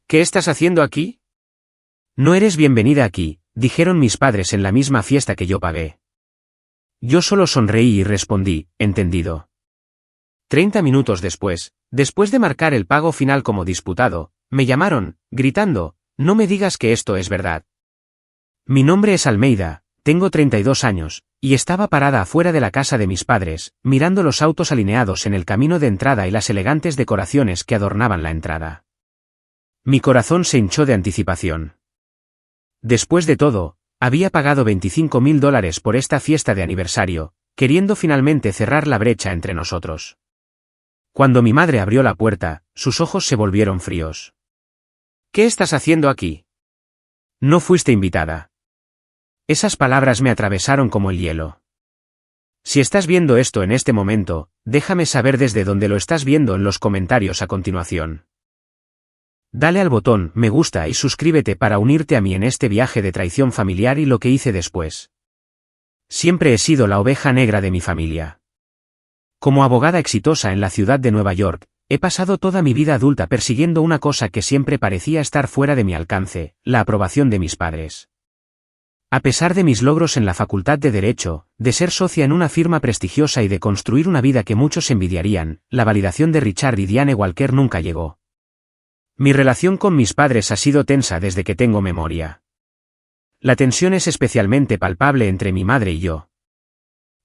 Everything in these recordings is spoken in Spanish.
¿Qué estás haciendo aquí? No eres bienvenida aquí, dijeron mis padres en la misma fiesta que yo pagué. Yo solo sonreí y respondí, entendido. 30 minutos después de marcar el pago final como disputado, me llamaron, gritando, no me digas que esto es verdad. Mi nombre es Almeida, tengo 32 años, y estaba parada afuera de la casa de mis padres, mirando los autos alineados en el camino de entrada y las elegantes decoraciones que adornaban la entrada. Mi corazón se hinchó de anticipación. Después de todo, había pagado $25,000 por esta fiesta de aniversario, queriendo finalmente cerrar la brecha entre nosotros. Cuando mi madre abrió la puerta, sus ojos se volvieron fríos. ¿Qué estás haciendo aquí? No fuiste invitada. Esas palabras me atravesaron como el hielo. Si estás viendo esto en este momento, déjame saber desde dónde lo estás viendo en los comentarios a continuación. Dale al botón me gusta y suscríbete para unirte a mí en este viaje de traición familiar y lo que hice después. Siempre he sido la oveja negra de mi familia. Como abogada exitosa en la ciudad de Nueva York, he pasado toda mi vida adulta persiguiendo una cosa que siempre parecía estar fuera de mi alcance, la aprobación de mis padres. A pesar de mis logros en la Facultad de Derecho, de ser socia en una firma prestigiosa y de construir una vida que muchos envidiarían, la validación de Richard y Diane Walker nunca llegó. Mi relación con mis padres ha sido tensa desde que tengo memoria. La tensión es especialmente palpable entre mi madre y yo.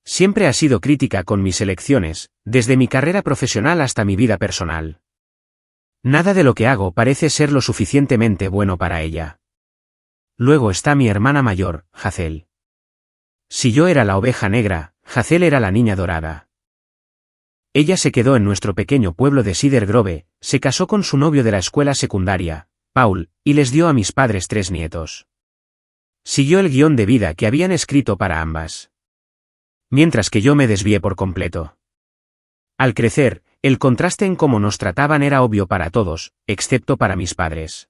Siempre ha sido crítica con mis elecciones, desde mi carrera profesional hasta mi vida personal. Nada de lo que hago parece ser lo suficientemente bueno para ella. Luego está mi hermana mayor, Hazel. Si yo era la oveja negra, Hazel era la niña dorada. Ella se quedó en nuestro pequeño pueblo de Cedar Grove, se casó con su novio de la escuela secundaria, Paul, y les dio a mis padres 3 nietos. Siguió el guión de vida que habían escrito para ambas. Mientras que yo me desvié por completo. Al crecer, el contraste en cómo nos trataban era obvio para todos, excepto para mis padres.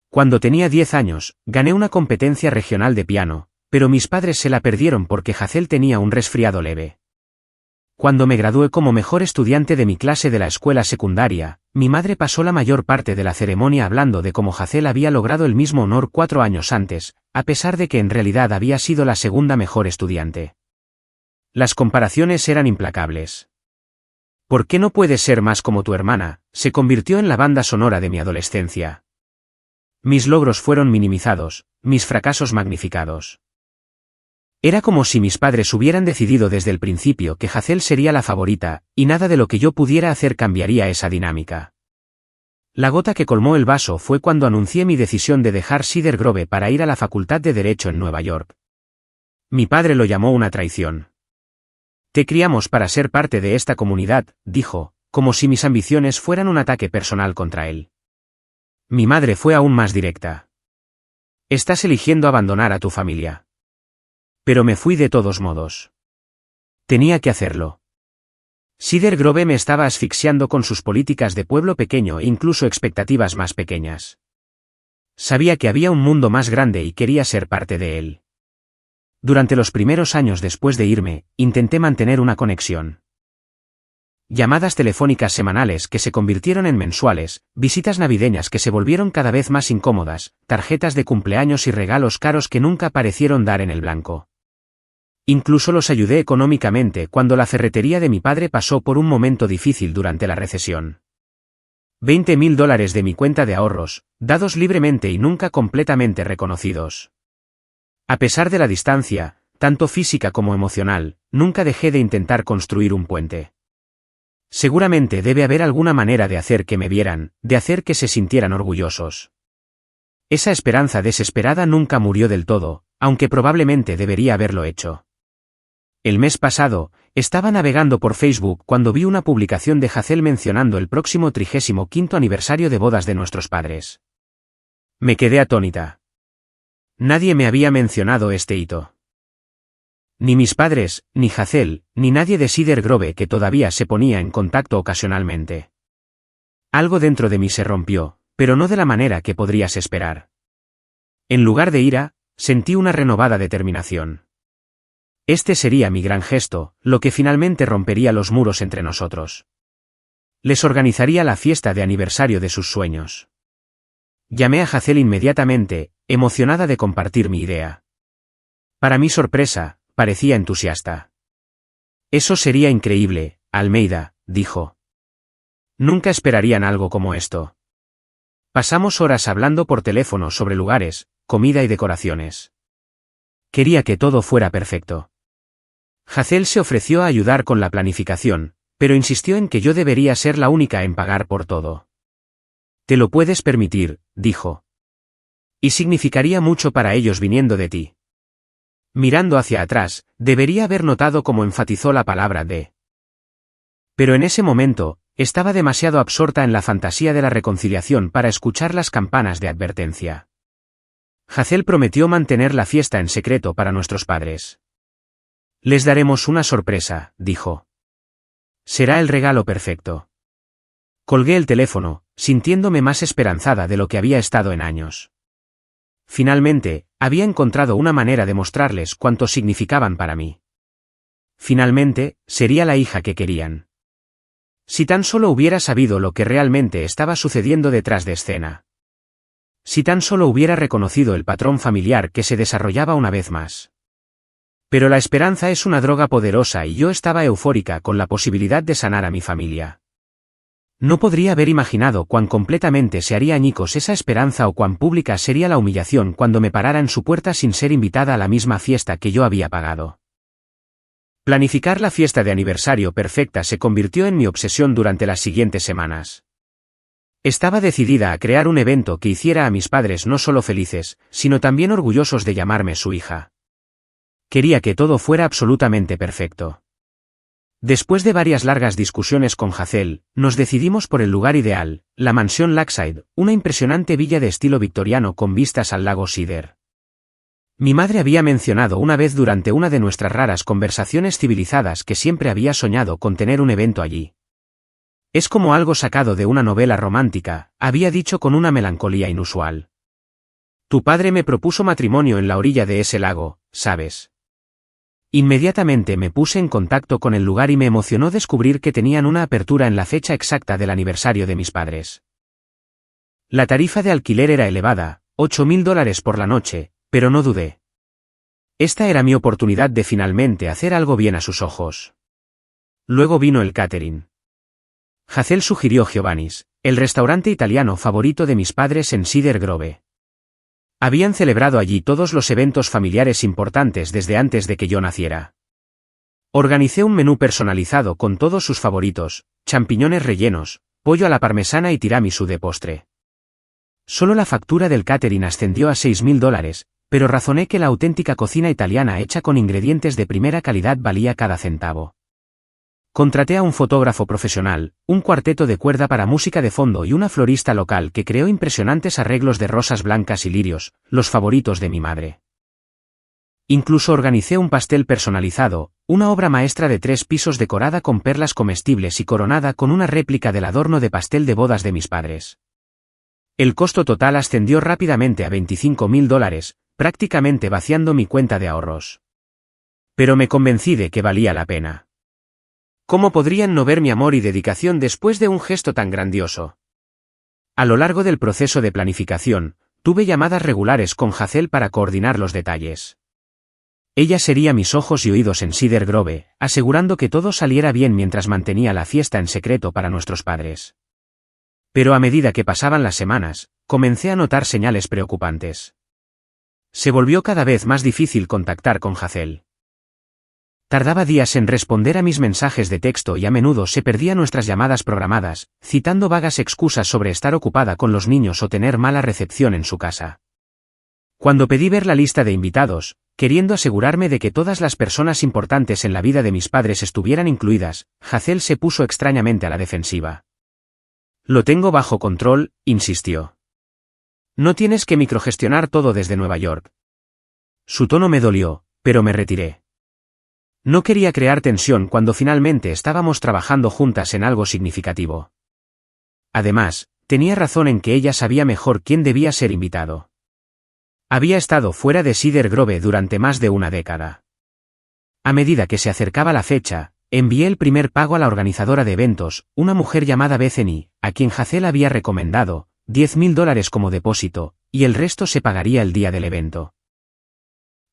Cuando tenía 10 años, gané una competencia regional de piano, pero mis padres se la perdieron porque Hazel tenía un resfriado leve. Cuando me gradué como mejor estudiante de mi clase de la escuela secundaria, mi madre pasó la mayor parte de la ceremonia hablando de cómo Hazel había logrado el mismo honor 4 años antes, a pesar de que en realidad había sido la segunda mejor estudiante. Las comparaciones eran implacables. ¿Por qué no puedes ser más como tu hermana? Se convirtió en la banda sonora de mi adolescencia. Mis logros fueron minimizados, mis fracasos magnificados. Era como si mis padres hubieran decidido desde el principio que Hazel sería la favorita, y nada de lo que yo pudiera hacer cambiaría esa dinámica. La gota que colmó el vaso fue cuando anuncié mi decisión de dejar Cedar Grove para ir a la Facultad de Derecho en Nueva York. Mi padre lo llamó una traición. Te criamos para ser parte de esta comunidad, dijo, como si mis ambiciones fueran un ataque personal contra él. Mi madre fue aún más directa. Estás eligiendo abandonar a tu familia. Pero me fui de todos modos. Tenía que hacerlo. Cedar Grove me estaba asfixiando con sus políticas de pueblo pequeño e incluso expectativas más pequeñas. Sabía que había un mundo más grande y quería ser parte de él. Durante los primeros años después de irme, intenté mantener una conexión. Llamadas telefónicas semanales que se convirtieron en mensuales, visitas navideñas que se volvieron cada vez más incómodas, tarjetas de cumpleaños y regalos caros que nunca parecieron dar en el blanco. Incluso los ayudé económicamente cuando la ferretería de mi padre pasó por un momento difícil durante la recesión. $20,000 de mi cuenta de ahorros, dados libremente y nunca completamente reconocidos. A pesar de la distancia, tanto física como emocional, nunca dejé de intentar construir un puente. Seguramente debe haber alguna manera de hacer que me vieran, de hacer que se sintieran orgullosos. Esa esperanza desesperada nunca murió del todo, aunque probablemente debería haberlo hecho. El mes pasado, estaba navegando por Facebook cuando vi una publicación de Hazel mencionando el próximo 35º aniversario de bodas de nuestros padres. Me quedé atónita. Nadie me había mencionado este hito. Ni mis padres, ni Hazel, ni nadie de Cedar Grove que todavía se ponía en contacto ocasionalmente. Algo dentro de mí se rompió, pero no de la manera que podrías esperar. En lugar de ira, sentí una renovada determinación. Este sería mi gran gesto, lo que finalmente rompería los muros entre nosotros. Les organizaría la fiesta de aniversario de sus sueños. Llamé a Hazel inmediatamente, emocionada de compartir mi idea. Para mi sorpresa, parecía entusiasta. Eso sería increíble, Almeida, dijo. Nunca esperarían algo como esto. Pasamos horas hablando por teléfono sobre lugares, comida y decoraciones. Quería que todo fuera perfecto. Hazel se ofreció a ayudar con la planificación, pero insistió en que yo debería ser la única en pagar por todo. Te lo puedes permitir, dijo. Y significaría mucho para ellos viniendo de ti. Mirando hacia atrás, debería haber notado cómo enfatizó la palabra de. Pero en ese momento, estaba demasiado absorta en la fantasía de la reconciliación para escuchar las campanas de advertencia. Hazel prometió mantener la fiesta en secreto para nuestros padres. Les daremos una sorpresa, dijo. Será el regalo perfecto. Colgué el teléfono, sintiéndome más esperanzada de lo que había estado en años. Finalmente, había encontrado una manera de mostrarles cuánto significaban para mí. Finalmente, sería la hija que querían. Si tan solo hubiera sabido lo que realmente estaba sucediendo detrás de escena. Si tan solo hubiera reconocido el patrón familiar que se desarrollaba una vez más. Pero la esperanza es una droga poderosa y yo estaba eufórica con la posibilidad de sanar a mi familia. No podría haber imaginado cuán completamente se haría añicos esa esperanza o cuán pública sería la humillación cuando me parara en su puerta sin ser invitada a la misma fiesta que yo había pagado. Planificar la fiesta de aniversario perfecta se convirtió en mi obsesión durante las siguientes semanas. Estaba decidida a crear un evento que hiciera a mis padres no solo felices, sino también orgullosos de llamarme su hija. Quería que todo fuera absolutamente perfecto. Después de varias largas discusiones con Hazel, nos decidimos por el lugar ideal, la mansión Lakeside, una impresionante villa de estilo victoriano con vistas al lago Cedar. Mi madre había mencionado una vez durante una de nuestras raras conversaciones civilizadas que siempre había soñado con tener un evento allí. Es como algo sacado de una novela romántica, había dicho con una melancolía inusual. Tu padre me propuso matrimonio en la orilla de ese lago, ¿sabes? Inmediatamente me puse en contacto con el lugar y me emocionó descubrir que tenían una apertura en la fecha exacta del aniversario de mis padres. La tarifa de alquiler era elevada, $8,000 por la noche, pero no dudé. Esta era mi oportunidad de finalmente hacer algo bien a sus ojos. Luego vino el catering. Hazel sugirió Giovanni's, el restaurante italiano favorito de mis padres en Cedar Grove. Habían celebrado allí todos los eventos familiares importantes desde antes de que yo naciera. Organicé un menú personalizado con todos sus favoritos, champiñones rellenos, pollo a la parmesana y tiramisú de postre. Solo la factura del catering ascendió a $6,000, pero razoné que la auténtica cocina italiana hecha con ingredientes de primera calidad valía cada centavo. Contraté a un fotógrafo profesional, un cuarteto de cuerda para música de fondo y una florista local que creó impresionantes arreglos de rosas blancas y lirios, los favoritos de mi madre. Incluso organicé un pastel personalizado, una obra maestra de 3 pisos decorada con perlas comestibles y coronada con una réplica del adorno de pastel de bodas de mis padres. El costo total ascendió rápidamente a $25,000, prácticamente vaciando mi cuenta de ahorros. Pero me convencí de que valía la pena. ¿Cómo podrían no ver mi amor y dedicación después de un gesto tan grandioso? A lo largo del proceso de planificación, tuve llamadas regulares con Hazel para coordinar los detalles. Ella sería mis ojos y oídos en Cedar Grove, asegurando que todo saliera bien mientras mantenía la fiesta en secreto para nuestros padres. Pero a medida que pasaban las semanas, comencé a notar señales preocupantes. Se volvió cada vez más difícil contactar con Hazel. Tardaba días en responder a mis mensajes de texto y a menudo se perdía nuestras llamadas programadas, citando vagas excusas sobre estar ocupada con los niños o tener mala recepción en su casa. Cuando pedí ver la lista de invitados, queriendo asegurarme de que todas las personas importantes en la vida de mis padres estuvieran incluidas, Hazel se puso extrañamente a la defensiva. Lo tengo bajo control, insistió. No tienes que microgestionar todo desde Nueva York. Su tono me dolió, pero me retiré. No quería crear tensión cuando finalmente estábamos trabajando juntas en algo significativo. Además, tenía razón en que ella sabía mejor quién debía ser invitado. Había estado fuera de Cedar Grove durante más de una década. A medida que se acercaba la fecha, envié el primer pago a la organizadora de eventos, una mujer llamada Bethany, a quien Hazel había recomendado, $10.000 como depósito, y el resto se pagaría el día del evento.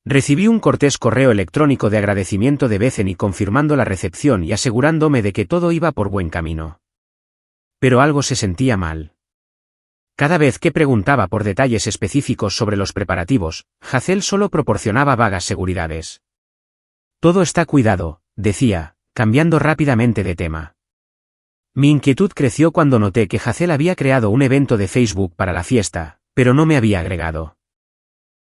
Recibí un cortés correo electrónico de agradecimiento de Bethany confirmando la recepción y asegurándome de que todo iba por buen camino. Pero algo se sentía mal. Cada vez que preguntaba por detalles específicos sobre los preparativos, Hazel solo proporcionaba vagas seguridades. Todo está cuidado, decía, cambiando rápidamente de tema. Mi inquietud creció cuando noté que Hazel había creado un evento de Facebook para la fiesta, pero no me había agregado.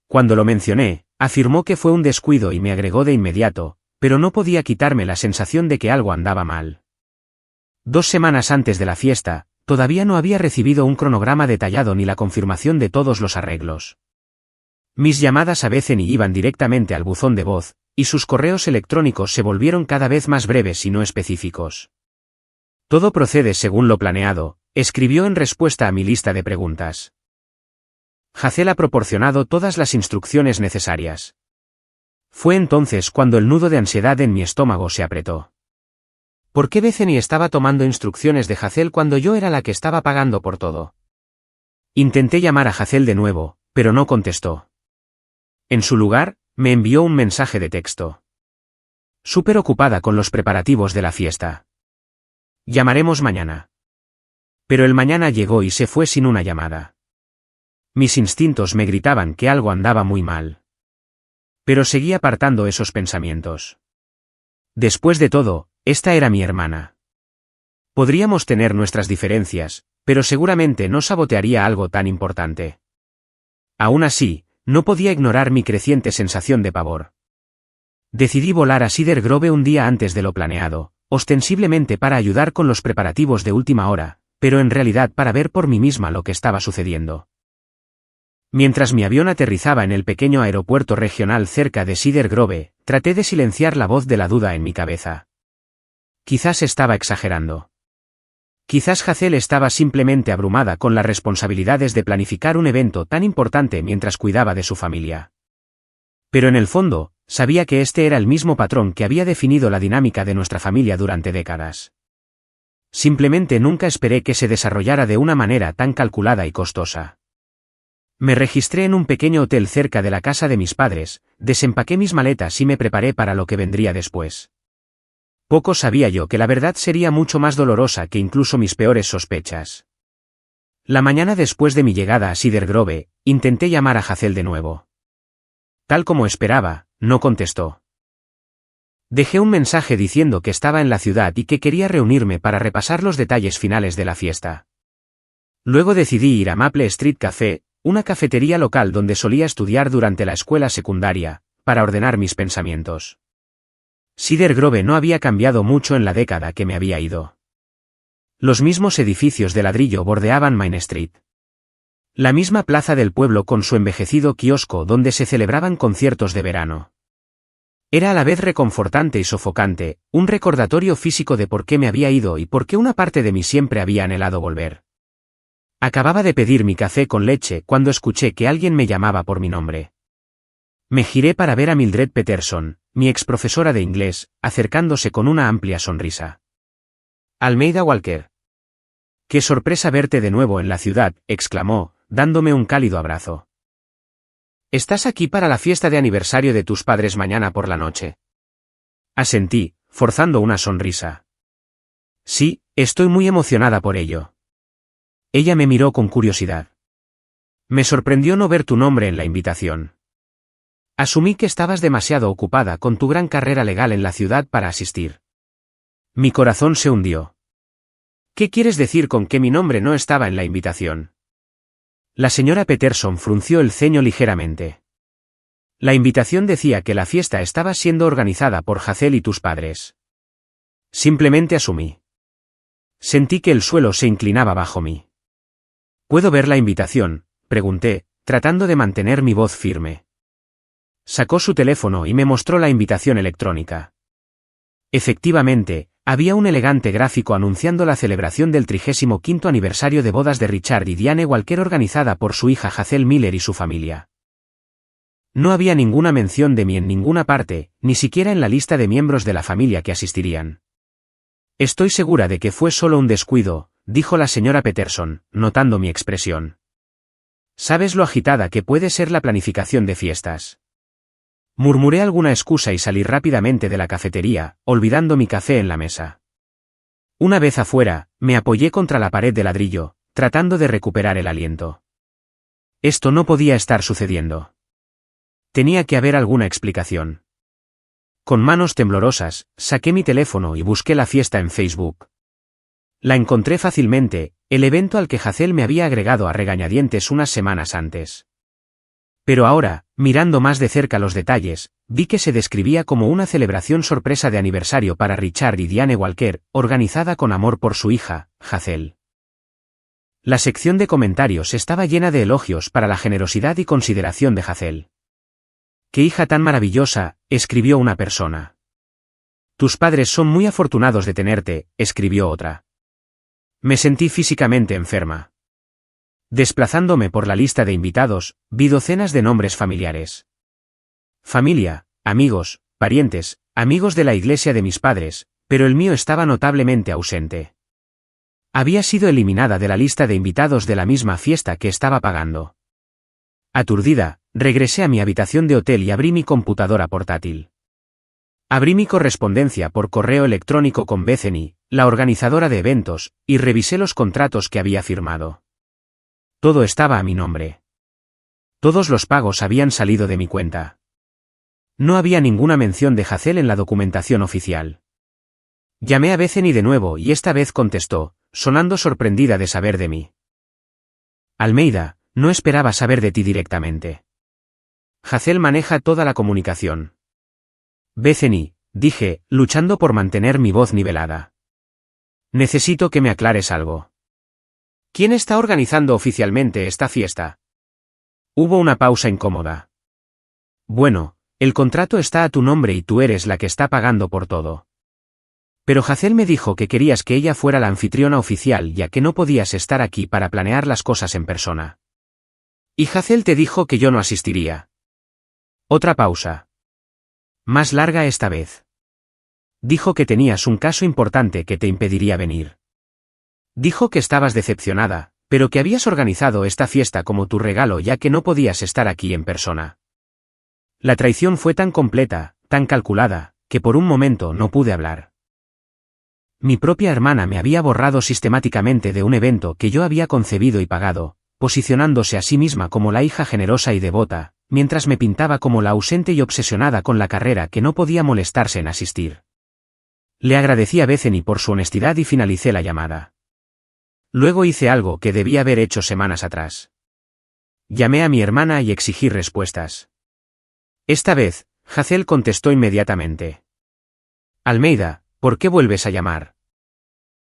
Cuando lo mencioné, afirmó que fue un descuido y me agregó de inmediato, pero no podía quitarme la sensación de que algo andaba mal. 2 semanas antes de la fiesta, todavía no había recibido un cronograma detallado ni la confirmación de todos los arreglos. Mis llamadas a Bethany iban directamente al buzón de voz, y sus correos electrónicos se volvieron cada vez más breves y no específicos. Todo procede según lo planeado, escribió en respuesta a mi lista de preguntas. Hazel ha proporcionado todas las instrucciones necesarias. Fue entonces cuando el nudo de ansiedad en mi estómago se apretó. ¿Por qué Bethany estaba tomando instrucciones de Hazel cuando yo era la que estaba pagando por todo? Intenté llamar a Hazel de nuevo, pero no contestó. En su lugar, me envió un mensaje de texto. Súper ocupada con los preparativos de la fiesta. Llamaremos mañana. Pero el mañana llegó y se fue sin una llamada. Mis instintos me gritaban que algo andaba muy mal. Pero seguí apartando esos pensamientos. Después de todo, esta era mi hermana. Podríamos tener nuestras diferencias, pero seguramente no sabotearía algo tan importante. Aún así, no podía ignorar mi creciente sensación de pavor. Decidí volar a Cedar Grove un día antes de lo planeado, ostensiblemente para ayudar con los preparativos de última hora, pero en realidad para ver por mí misma lo que estaba sucediendo. Mientras mi avión aterrizaba en el pequeño aeropuerto regional cerca de Cedar Grove, traté de silenciar la voz de la duda en mi cabeza. Quizás estaba exagerando. Quizás Hazel estaba simplemente abrumada con las responsabilidades de planificar un evento tan importante mientras cuidaba de su familia. Pero en el fondo, sabía que este era el mismo patrón que había definido la dinámica de nuestra familia durante décadas. Simplemente nunca esperé que se desarrollara de una manera tan calculada y costosa. Me registré en un pequeño hotel cerca de la casa de mis padres, desempaqué mis maletas y me preparé para lo que vendría después. Poco sabía yo que la verdad sería mucho más dolorosa que incluso mis peores sospechas. La mañana después de mi llegada a Cedar Grove, intenté llamar a Hazel de nuevo. Tal como esperaba, no contestó. Dejé un mensaje diciendo que estaba en la ciudad y que quería reunirme para repasar los detalles finales de la fiesta. Luego decidí ir a Maple Street Café, una cafetería local donde solía estudiar durante la escuela secundaria, para ordenar mis pensamientos. Cedar Grove no había cambiado mucho en la década que me había ido. Los mismos edificios de ladrillo bordeaban Main Street. La misma plaza del pueblo con su envejecido kiosco donde se celebraban conciertos de verano. Era a la vez reconfortante y sofocante, un recordatorio físico de por qué me había ido y por qué una parte de mí siempre había anhelado volver. Acababa de pedir mi café con leche cuando escuché que alguien me llamaba por mi nombre. Me giré para ver a Mildred Peterson, mi exprofesora de inglés, acercándose con una amplia sonrisa. Almeida Walker. ¡Qué sorpresa verte de nuevo en la ciudad!, exclamó, dándome un cálido abrazo. ¿Estás aquí para la fiesta de aniversario de tus padres mañana por la noche? Asentí, forzando una sonrisa. Sí, estoy muy emocionada por ello. Ella me miró con curiosidad. Me sorprendió no ver tu nombre en la invitación. Asumí que estabas demasiado ocupada con tu gran carrera legal en la ciudad para asistir. Mi corazón se hundió. ¿Qué quieres decir con que mi nombre no estaba en la invitación? La señora Peterson frunció el ceño ligeramente. La invitación decía que la fiesta estaba siendo organizada por Hazel y tus padres. Simplemente asumí. Sentí que el suelo se inclinaba bajo mí. ¿Puedo ver la invitación?, pregunté, tratando de mantener mi voz firme. Sacó su teléfono y me mostró la invitación electrónica. Efectivamente, había un elegante gráfico anunciando la celebración del 35º aniversario de bodas de Richard y Diane Walker organizada por su hija Hazel Miller y su familia. No había ninguna mención de mí en ninguna parte, ni siquiera en la lista de miembros de la familia que asistirían. Estoy segura de que fue solo un descuido, dijo la señora Peterson, notando mi expresión. ¿Sabes lo agitada que puede ser la planificación de fiestas? Murmuré alguna excusa y salí rápidamente de la cafetería, olvidando mi café en la mesa. Una vez afuera, me apoyé contra la pared de ladrillo, tratando de recuperar el aliento. Esto no podía estar sucediendo. Tenía que haber alguna explicación. Con manos temblorosas, saqué mi teléfono y busqué la fiesta en Facebook. La encontré fácilmente, el evento al que Hazel me había agregado a regañadientes unas semanas antes. Pero ahora, mirando más de cerca los detalles, vi que se describía como una celebración sorpresa de aniversario para Richard y Diane Walker, organizada con amor por su hija, Hazel. La sección de comentarios estaba llena de elogios para la generosidad y consideración de Hazel. «¡Qué hija tan maravillosa!», escribió una persona. «Tus padres son muy afortunados de tenerte», escribió otra. Me sentí físicamente enferma. Desplazándome por la lista de invitados, vi docenas de nombres familiares. Familia, amigos, parientes, amigos de la iglesia de mis padres, pero el mío estaba notablemente ausente. Había sido eliminada de la lista de invitados de la misma fiesta que estaba pagando. Aturdida, regresé a mi habitación de hotel y abrí mi computadora portátil. Abrí mi correspondencia por correo electrónico con Bethany, la organizadora de eventos, y revisé los contratos que había firmado. Todo estaba a mi nombre. Todos los pagos habían salido de mi cuenta. No había ninguna mención de Hazel en la documentación oficial. Llamé a Bethany de nuevo y esta vez contestó, sonando sorprendida de saber de mí. Almeida, no esperaba saber de ti directamente. Hazel maneja toda la comunicación. Bethany, dije, luchando por mantener mi voz nivelada. Necesito que me aclares algo. ¿Quién está organizando oficialmente esta fiesta? Hubo una pausa incómoda. Bueno, el contrato está a tu nombre y tú eres la que está pagando por todo. Pero Hazel me dijo que querías que ella fuera la anfitriona oficial ya que no podías estar aquí para planear las cosas en persona. Y Hazel te dijo que yo no asistiría. Otra pausa. Más larga esta vez. Dijo que tenías un caso importante que te impediría venir. Dijo que estabas decepcionada, pero que habías organizado esta fiesta como tu regalo ya que no podías estar aquí en persona. La traición fue tan completa, tan calculada, que por un momento no pude hablar. Mi propia hermana me había borrado sistemáticamente de un evento que yo había concebido y pagado, posicionándose a sí misma como la hija generosa y devota, mientras me pintaba como la ausente y obsesionada con la carrera que no podía molestarse en asistir. Le agradecí a Bethany por su honestidad y finalicé la llamada. Luego hice algo que debía haber hecho semanas atrás. Llamé a mi hermana y exigí respuestas. Esta vez, Hazel contestó inmediatamente. Almeida, ¿por qué vuelves a llamar?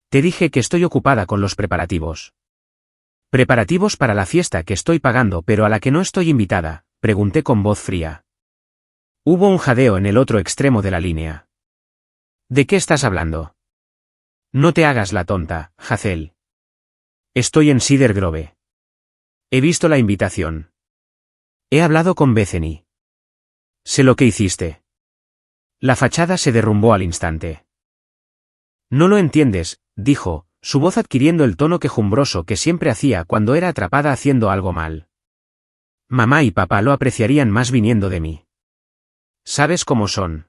Te dije que estoy ocupada con los preparativos. ¿Preparativos para la fiesta que estoy pagando pero a la que no estoy invitada?, pregunté con voz fría. Hubo un jadeo en el otro extremo de la línea. ¿De qué estás hablando? No te hagas la tonta, Hazel. Estoy en Cedar Grove. He visto la invitación. He hablado con Bethany. Sé lo que hiciste. La fachada se derrumbó al instante. No lo entiendes, dijo, su voz adquiriendo el tono quejumbroso que siempre hacía cuando era atrapada haciendo algo mal. Mamá y papá lo apreciarían más viniendo de mí. ¿Sabes cómo son?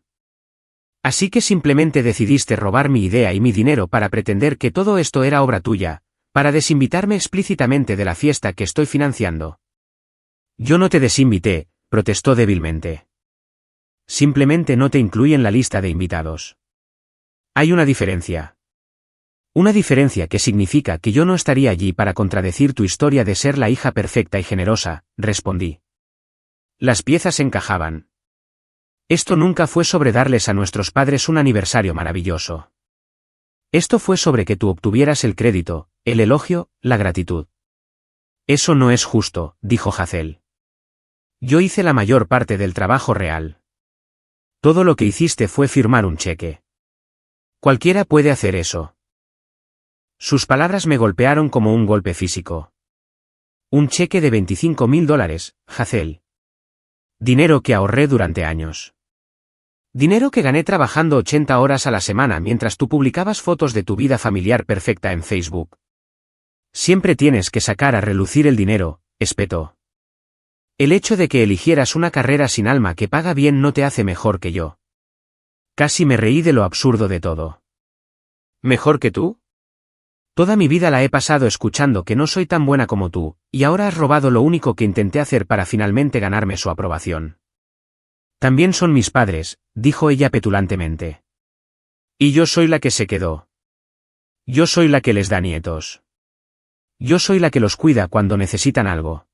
Así que simplemente decidiste robar mi idea y mi dinero para pretender que todo esto era obra tuya, para desinvitarme explícitamente de la fiesta que estoy financiando. Yo no te desinvité, protestó débilmente. Simplemente no te incluí en la lista de invitados. Hay una diferencia. Una diferencia que significa que yo no estaría allí para contradecir tu historia de ser la hija perfecta y generosa, respondí. Las piezas encajaban. Esto nunca fue sobre darles a nuestros padres un aniversario maravilloso. Esto fue sobre que tú obtuvieras el crédito, el elogio, la gratitud. Eso no es justo, dijo Hazel. Yo hice la mayor parte del trabajo real. Todo lo que hiciste fue firmar un cheque. Cualquiera puede hacer eso. Sus palabras me golpearon como un golpe físico. Un cheque de $25,000, Hazel. Dinero que ahorré durante años. Dinero que gané trabajando 80 horas a la semana mientras tú publicabas fotos de tu vida familiar perfecta en Facebook. Siempre tienes que sacar a relucir el dinero, espetó. El hecho de que eligieras una carrera sin alma que paga bien no te hace mejor que yo. Casi me reí de lo absurdo de todo. ¿Mejor que tú? Toda mi vida la he pasado escuchando que no soy tan buena como tú, y ahora has robado lo único que intenté hacer para finalmente ganarme su aprobación. También son mis padres, dijo ella petulantemente. Y yo soy la que se quedó. Yo soy la que les da nietos. Yo soy la que los cuida cuando necesitan algo.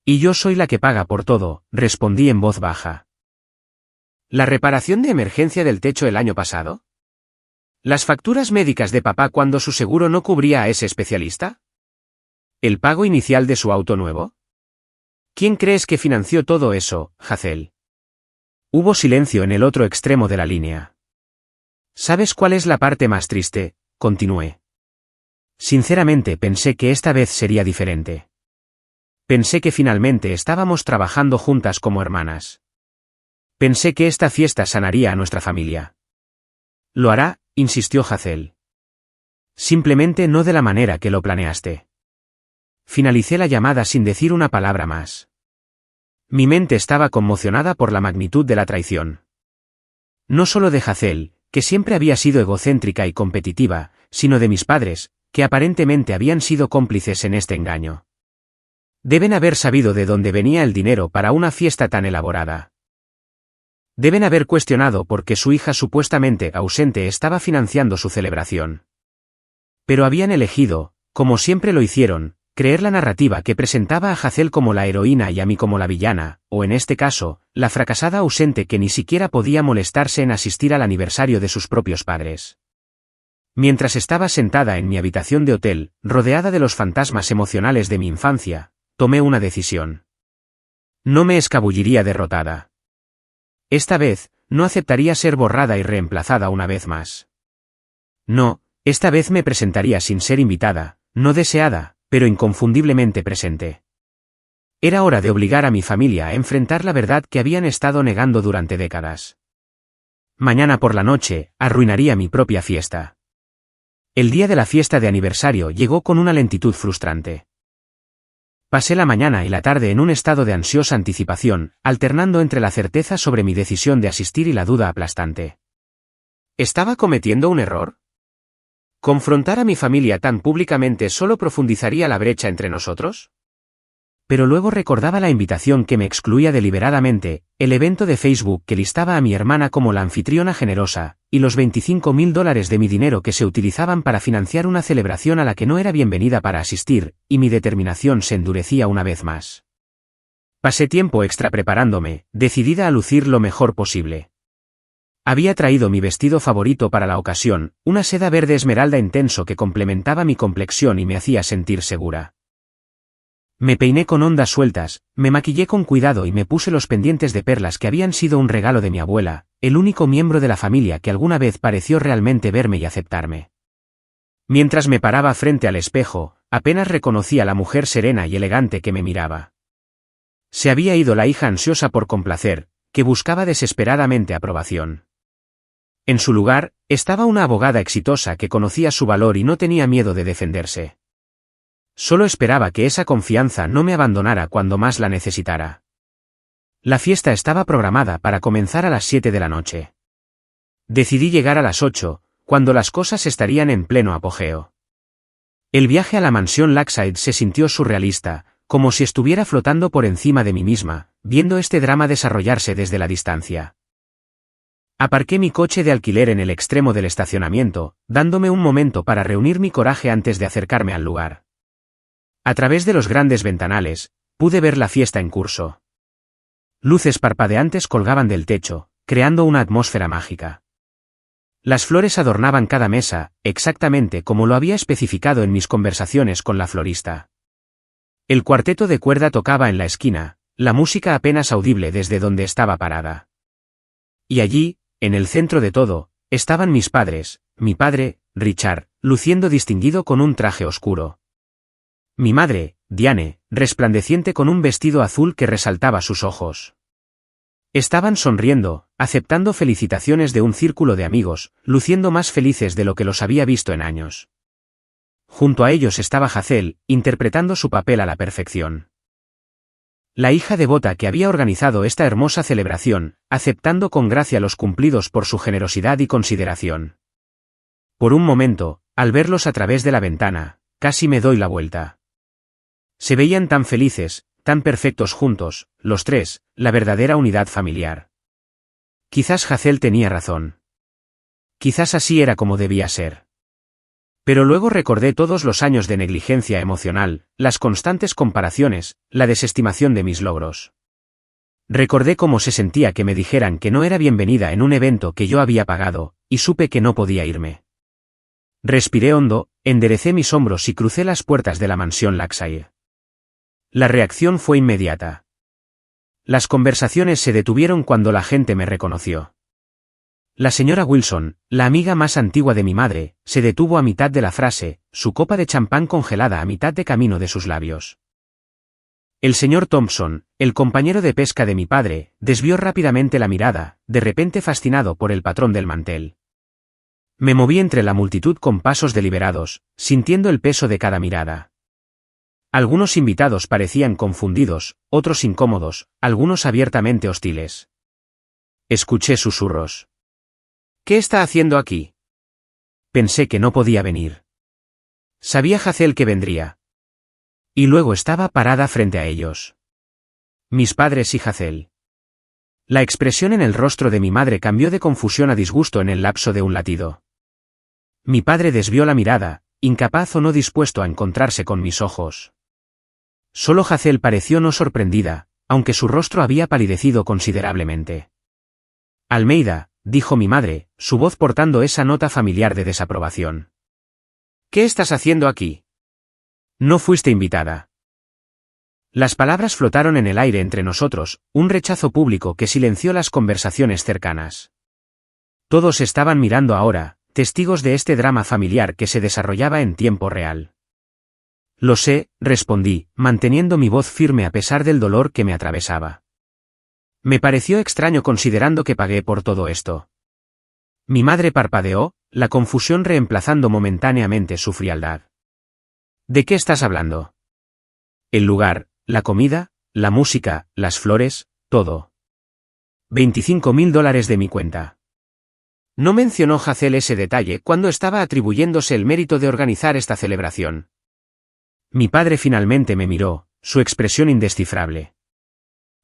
Y yo soy la que paga por todo, respondí en voz baja. ¿La reparación de emergencia del techo el año pasado? ¿Las facturas médicas de papá cuando su seguro no cubría a ese especialista? ¿El pago inicial de su auto nuevo? ¿Quién crees que financió todo eso, Hazel? Hubo silencio en el otro extremo de la línea. ¿Sabes cuál es la parte más triste? Continué. Sinceramente pensé que esta vez sería diferente. Pensé que finalmente estábamos trabajando juntas como hermanas. Pensé que esta fiesta sanaría a nuestra familia. Lo hará, insistió Hazel. Simplemente no de la manera que lo planeaste. Finalicé la llamada sin decir una palabra más. Mi mente estaba conmocionada por la magnitud de la traición. No solo de Hazel, que siempre había sido egocéntrica y competitiva, sino de mis padres, que aparentemente habían sido cómplices en este engaño. Deben haber sabido de dónde venía el dinero para una fiesta tan elaborada. Deben haber cuestionado por qué su hija supuestamente ausente estaba financiando su celebración. Pero habían elegido, como siempre lo hicieron, creer la narrativa que presentaba a Hazel como la heroína y a mí como la villana, o en este caso, la fracasada ausente que ni siquiera podía molestarse en asistir al aniversario de sus propios padres. Mientras estaba sentada en mi habitación de hotel, rodeada de los fantasmas emocionales de mi infancia, tomé una decisión. No me escabulliría derrotada. Esta vez, no aceptaría ser borrada y reemplazada una vez más. No, esta vez me presentaría sin ser invitada, no deseada, pero inconfundiblemente presente. Era hora de obligar a mi familia a enfrentar la verdad que habían estado negando durante décadas. Mañana por la noche, arruinaría mi propia fiesta. El día de la fiesta de aniversario llegó con una lentitud frustrante. Pasé la mañana y la tarde en un estado de ansiosa anticipación, alternando entre la certeza sobre mi decisión de asistir y la duda aplastante. ¿Estaba cometiendo un error? ¿Confrontar a mi familia tan públicamente solo profundizaría la brecha entre nosotros? Pero luego recordaba la invitación que me excluía deliberadamente, el evento de Facebook que listaba a mi hermana como la anfitriona generosa, y los $25.000 de mi dinero que se utilizaban para financiar una celebración a la que no era bienvenida para asistir, y mi determinación se endurecía una vez más. Pasé tiempo extra preparándome, decidida a lucir lo mejor posible. Había traído mi vestido favorito para la ocasión, una seda verde esmeralda intenso que complementaba mi complexión y me hacía sentir segura. Me peiné con ondas sueltas, me maquillé con cuidado y me puse los pendientes de perlas que habían sido un regalo de mi abuela, el único miembro de la familia que alguna vez pareció realmente verme y aceptarme. Mientras me paraba frente al espejo, apenas reconocí a la mujer serena y elegante que me miraba. Se había ido la hija ansiosa por complacer, que buscaba desesperadamente aprobación. En su lugar, estaba una abogada exitosa que conocía su valor y no tenía miedo de defenderse. Solo esperaba que esa confianza no me abandonara cuando más la necesitara. La fiesta estaba programada para comenzar a las 7 de la noche. Decidí llegar a las 8, cuando las cosas estarían en pleno apogeo. El viaje a la mansión Lakeside se sintió surrealista, como si estuviera flotando por encima de mí misma, viendo este drama desarrollarse desde la distancia. Aparqué mi coche de alquiler en el extremo del estacionamiento, dándome un momento para reunir mi coraje antes de acercarme al lugar. A través de los grandes ventanales, pude ver la fiesta en curso. Luces parpadeantes colgaban del techo, creando una atmósfera mágica. Las flores adornaban cada mesa, exactamente como lo había especificado en mis conversaciones con la florista. El cuarteto de cuerda tocaba en la esquina, la música apenas audible desde donde estaba parada. Y allí, en el centro de todo, estaban mis padres, mi padre, Richard, luciendo distinguido con un traje oscuro. Mi madre, Diane, resplandeciente con un vestido azul que resaltaba sus ojos. Estaban sonriendo, aceptando felicitaciones de un círculo de amigos, luciendo más felices de lo que los había visto en años. Junto a ellos estaba Hazel, interpretando su papel a la perfección. La hija devota que había organizado esta hermosa celebración, aceptando con gracia los cumplidos por su generosidad y consideración. Por un momento, al verlos a través de la ventana, casi me doy la vuelta. Se veían tan felices, tan perfectos juntos, los tres, la verdadera unidad familiar. Quizás Hazel tenía razón. Quizás así era como debía ser. Pero luego recordé todos los años de negligencia emocional, las constantes comparaciones, la desestimación de mis logros. Recordé cómo se sentía que me dijeran que no era bienvenida en un evento que yo había pagado, y supe que no podía irme. Respiré hondo, enderecé mis hombros y crucé las puertas de la mansión Lakshire. La reacción fue inmediata. Las conversaciones se detuvieron cuando la gente me reconoció. La señora Wilson, la amiga más antigua de mi madre, se detuvo a mitad de la frase, su copa de champán congelada a mitad de camino de sus labios. El señor Thompson, el compañero de pesca de mi padre, desvió rápidamente la mirada, de repente fascinado por el patrón del mantel. Me moví entre la multitud con pasos deliberados, sintiendo el peso de cada mirada. Algunos invitados parecían confundidos, otros incómodos, algunos abiertamente hostiles. Escuché susurros. ¿Qué está haciendo aquí? Pensé que no podía venir. Sabía Hazel que vendría. Y luego estaba parada frente a ellos. Mis padres y Hazel. La expresión en el rostro de mi madre cambió de confusión a disgusto en el lapso de un latido. Mi padre desvió la mirada, incapaz o no dispuesto a encontrarse con mis ojos. Solo Hazel pareció no sorprendida, aunque su rostro había palidecido considerablemente. Almeida, dijo mi madre, su voz portando esa nota familiar de desaprobación. ¿Qué estás haciendo aquí? No fuiste invitada. Las palabras flotaron en el aire entre nosotros, un rechazo público que silenció las conversaciones cercanas. Todos estaban mirando ahora, testigos de este drama familiar que se desarrollaba en tiempo real. Lo sé, respondí, manteniendo mi voz firme a pesar del dolor que me atravesaba. Me pareció extraño considerando que pagué por todo esto. Mi madre parpadeó, la confusión reemplazando momentáneamente su frialdad. ¿De qué estás hablando? El lugar, la comida, la música, las flores, todo. $25.000 de mi cuenta. No mencionó Hazel ese detalle cuando estaba atribuyéndose el mérito de organizar esta celebración. Mi padre finalmente me miró, su expresión indescifrable.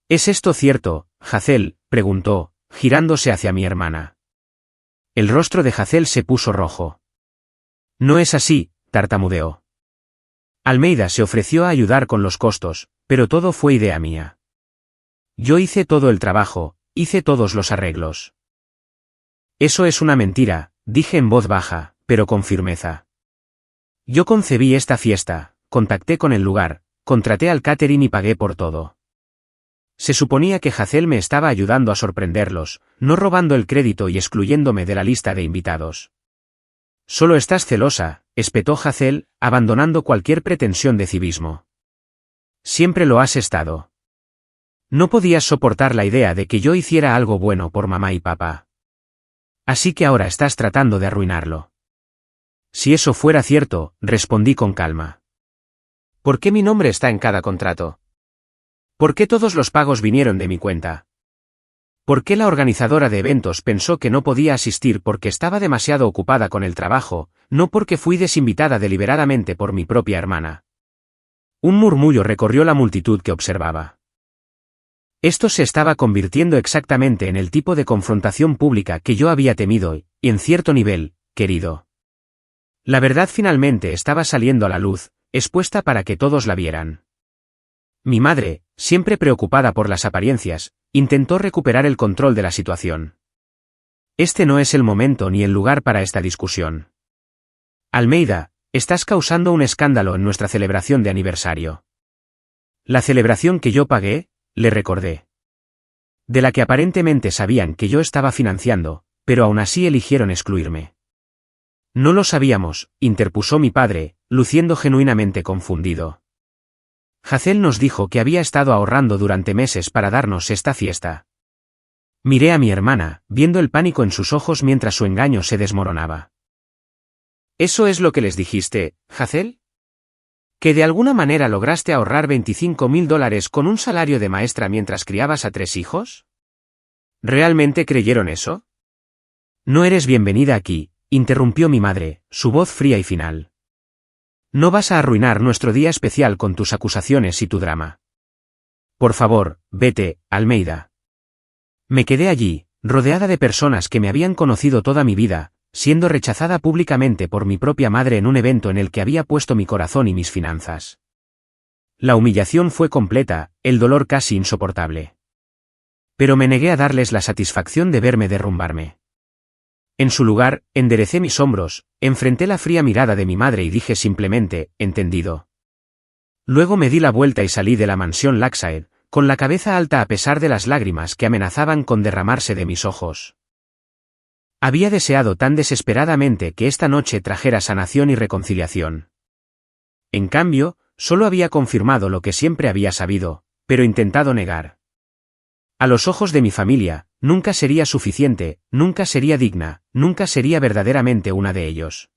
¿Es esto cierto, Hazel?, preguntó, girándose hacia mi hermana. El rostro de Hazel se puso rojo. No es así, tartamudeó. Almeida se ofreció a ayudar con los costos, pero todo fue idea mía. Yo hice todo el trabajo, hice todos los arreglos. Eso es una mentira, dije en voz baja, pero con firmeza. Yo concebí esta fiesta, contacté con el lugar, contraté al catering y pagué por todo. Se suponía que Hazel me estaba ayudando a sorprenderlos, no robando el crédito y excluyéndome de la lista de invitados. Solo estás celosa, espetó Hazel, abandonando cualquier pretensión de civismo. Siempre lo has estado. No podías soportar la idea de que yo hiciera algo bueno por mamá y papá. Así que ahora estás tratando de arruinarlo. Si eso fuera cierto, respondí con calma. ¿Por qué mi nombre está en cada contrato? ¿Por qué todos los pagos vinieron de mi cuenta? ¿Por qué la organizadora de eventos pensó que no podía asistir porque estaba demasiado ocupada con el trabajo, no porque fui desinvitada deliberadamente por mi propia hermana? Un murmullo recorrió la multitud que observaba. Esto se estaba convirtiendo exactamente en el tipo de confrontación pública que yo había temido y, en cierto nivel, querido. La verdad finalmente estaba saliendo a la luz, expuesta para que todos la vieran. Mi madre, siempre preocupada por las apariencias, intentó recuperar el control de la situación. Este no es el momento ni el lugar para esta discusión. Almeida, estás causando un escándalo en nuestra celebración de aniversario. La celebración que yo pagué, le recordé. De la que aparentemente sabían que yo estaba financiando, pero aún así eligieron excluirme. No lo sabíamos, interpuso mi padre, luciendo genuinamente confundido. Hazel nos dijo que había estado ahorrando durante meses para darnos esta fiesta. Miré a mi hermana, viendo el pánico en sus ojos mientras su engaño se desmoronaba. ¿Eso es lo que les dijiste, Hazel? ¿Que de alguna manera lograste ahorrar $25.000 con un salario de maestra mientras criabas a 3 hijos? ¿Realmente creyeron eso? No eres bienvenida aquí, interrumpió mi madre, su voz fría y final. No vas a arruinar nuestro día especial con tus acusaciones y tu drama. Por favor, vete, Almeida. Me quedé allí, rodeada de personas que me habían conocido toda mi vida, siendo rechazada públicamente por mi propia madre en un evento en el que había puesto mi corazón y mis finanzas. La humillación fue completa, el dolor casi insoportable. Pero me negué a darles la satisfacción de verme derrumbarme. En su lugar, enderecé mis hombros, enfrenté la fría mirada de mi madre y dije simplemente, entendido. Luego me di la vuelta y salí de la mansión Lakeside, con la cabeza alta a pesar de las lágrimas que amenazaban con derramarse de mis ojos. Había deseado tan desesperadamente que esta noche trajera sanación y reconciliación. En cambio, solo había confirmado lo que siempre había sabido, pero intentado negar. A los ojos de mi familia, nunca sería suficiente, nunca sería digna, nunca sería verdaderamente una de ellos.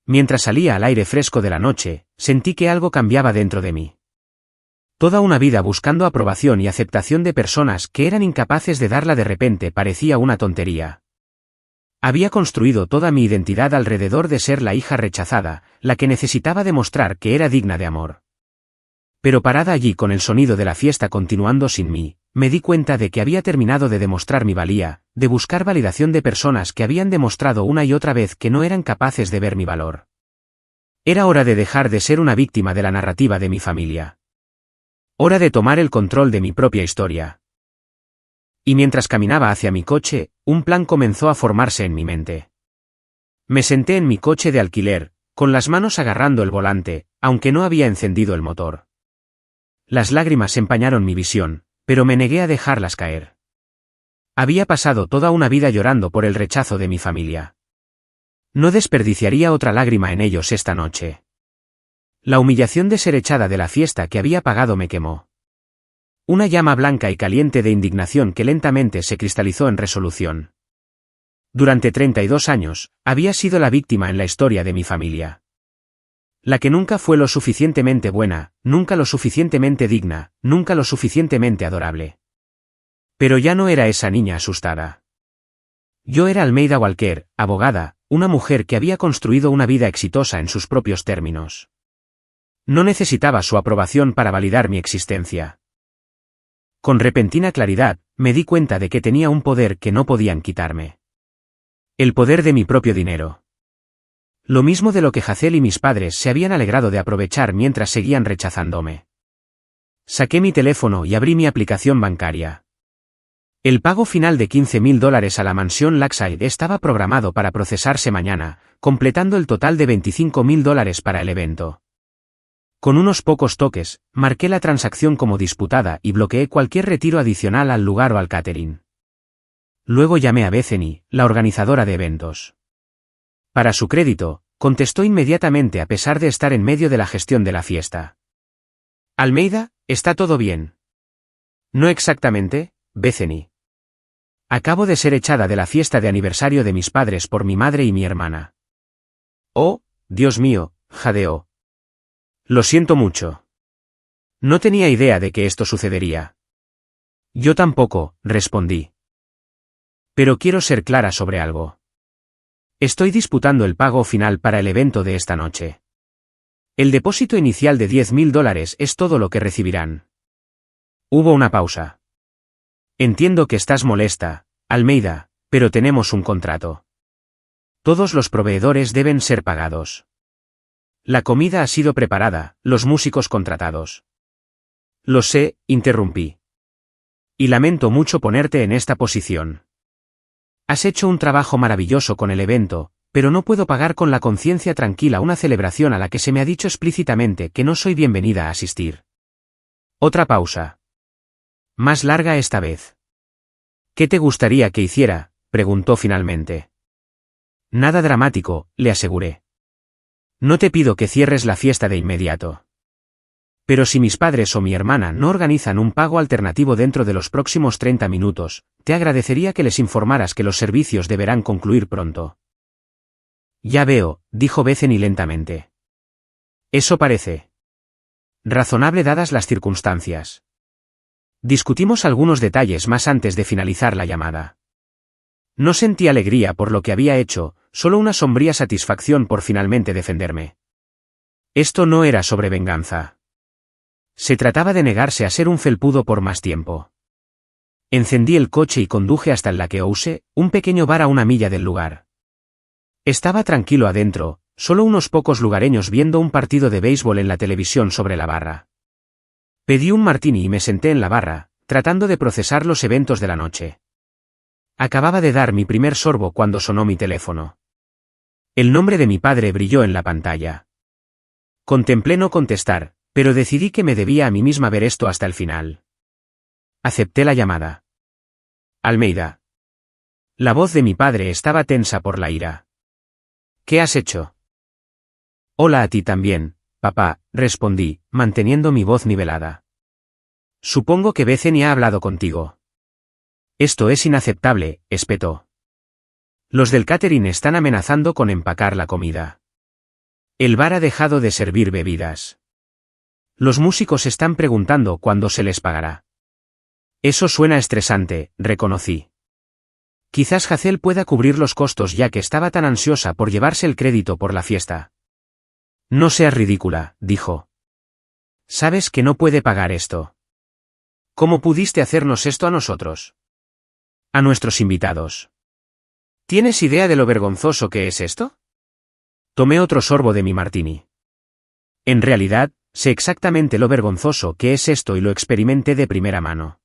Mientras salía al aire fresco de la noche, sentí que algo cambiaba dentro de mí. Toda una vida buscando aprobación y aceptación de personas que eran incapaces de darla de repente parecía una tontería. Había construido toda mi identidad alrededor de ser la hija rechazada, la que necesitaba demostrar que era digna de amor. Pero parada allí con el sonido de la fiesta continuando sin mí, me di cuenta de que había terminado de demostrar mi valía, de buscar validación de personas que habían demostrado una y otra vez que no eran capaces de ver mi valor. Era hora de dejar de ser una víctima de la narrativa de mi familia. Hora de tomar el control de mi propia historia. Y mientras caminaba hacia mi coche, un plan comenzó a formarse en mi mente. Me senté en mi coche de alquiler, con las manos agarrando el volante, aunque no había encendido el motor. Las lágrimas empañaron mi visión, pero me negué a dejarlas caer. Había pasado toda una vida llorando por el rechazo de mi familia. No desperdiciaría otra lágrima en ellos esta noche. La humillación de ser echada de la fiesta que había pagado me quemó. Una llama blanca y caliente de indignación que lentamente se cristalizó en resolución. Durante 32 años, había sido la víctima en la historia de mi familia. La que nunca fue lo suficientemente buena, nunca lo suficientemente digna, nunca lo suficientemente adorable. Pero ya no era esa niña asustada. Yo era Almeida Walker, abogada, una mujer que había construido una vida exitosa en sus propios términos. No necesitaba su aprobación para validar mi existencia. Con repentina claridad, me di cuenta de que tenía un poder que no podían quitarme. El poder de mi propio dinero. Lo mismo de lo que Hazel y mis padres se habían alegrado de aprovechar mientras seguían rechazándome. Saqué mi teléfono y abrí mi aplicación bancaria. El pago final de $15.000 a la mansión Lakeside estaba programado para procesarse mañana, completando el total de $25.000 para el evento. Con unos pocos toques, marqué la transacción como disputada y bloqueé cualquier retiro adicional al lugar o al catering. Luego llamé a Bethany, la organizadora de eventos. Para su crédito, contestó inmediatamente a pesar de estar en medio de la gestión de la fiesta. Almeida, ¿está todo bien? No exactamente, Bethany. Acabo de ser echada de la fiesta de aniversario de mis padres por mi madre y mi hermana. Oh, Dios mío, jadeó. Lo siento mucho. No tenía idea de que esto sucedería. Yo tampoco, respondí. Pero quiero ser clara sobre algo. Estoy disputando el pago final para el evento de esta noche. El depósito inicial de $10.000 es todo lo que recibirán. Hubo una pausa. Entiendo que estás molesta, Almeida, pero tenemos un contrato. Todos los proveedores deben ser pagados. La comida ha sido preparada, los músicos contratados. Lo sé, interrumpí. Y lamento mucho ponerte en esta posición. Has hecho un trabajo maravilloso con el evento, pero no puedo pagar con la conciencia tranquila una celebración a la que se me ha dicho explícitamente que no soy bienvenida a asistir. Otra pausa. Más larga esta vez. ¿Qué te gustaría que hiciera?, preguntó finalmente. Nada dramático, le aseguré. No te pido que cierres la fiesta de inmediato. Pero si mis padres o mi hermana no organizan un pago alternativo dentro de los próximos 30 minutos, te agradecería que les informaras que los servicios deberán concluir pronto. Ya veo, dijo Bethany lentamente. Eso parece razonable dadas las circunstancias. Discutimos algunos detalles más antes de finalizar la llamada. No sentí alegría por lo que había hecho, solo una sombría satisfacción por finalmente defenderme. Esto no era sobre venganza. Se trataba de negarse a ser un felpudo por más tiempo. Encendí el coche y conduje hasta el Lake House, un pequeño bar a una milla del lugar. Estaba tranquilo adentro, solo unos pocos lugareños viendo un partido de béisbol en la televisión sobre la barra. Pedí un martini y me senté en la barra, tratando de procesar los eventos de la noche. Acababa de dar mi primer sorbo cuando sonó mi teléfono. El nombre de mi padre brilló en la pantalla. Contemplé no contestar, pero decidí que me debía a mí misma ver esto hasta el final. Acepté la llamada. Almeida. La voz de mi padre estaba tensa por la ira. ¿Qué has hecho? Hola a ti también, papá, respondí, manteniendo mi voz nivelada. Supongo que Bethany ha hablado contigo. Esto es inaceptable, espetó. Los del catering están amenazando con empacar la comida. El bar ha dejado de servir bebidas. Los músicos están preguntando cuándo se les pagará. Eso suena estresante, reconocí. Quizás Hazel pueda cubrir los costos ya que estaba tan ansiosa por llevarse el crédito por la fiesta. No seas ridícula, dijo. Sabes que no puede pagar esto. ¿Cómo pudiste hacernos esto a nosotros? A nuestros invitados. ¿Tienes idea de lo vergonzoso que es esto? Tomé otro sorbo de mi martini. En realidad, sé exactamente lo vergonzoso que es esto y lo experimenté de primera mano.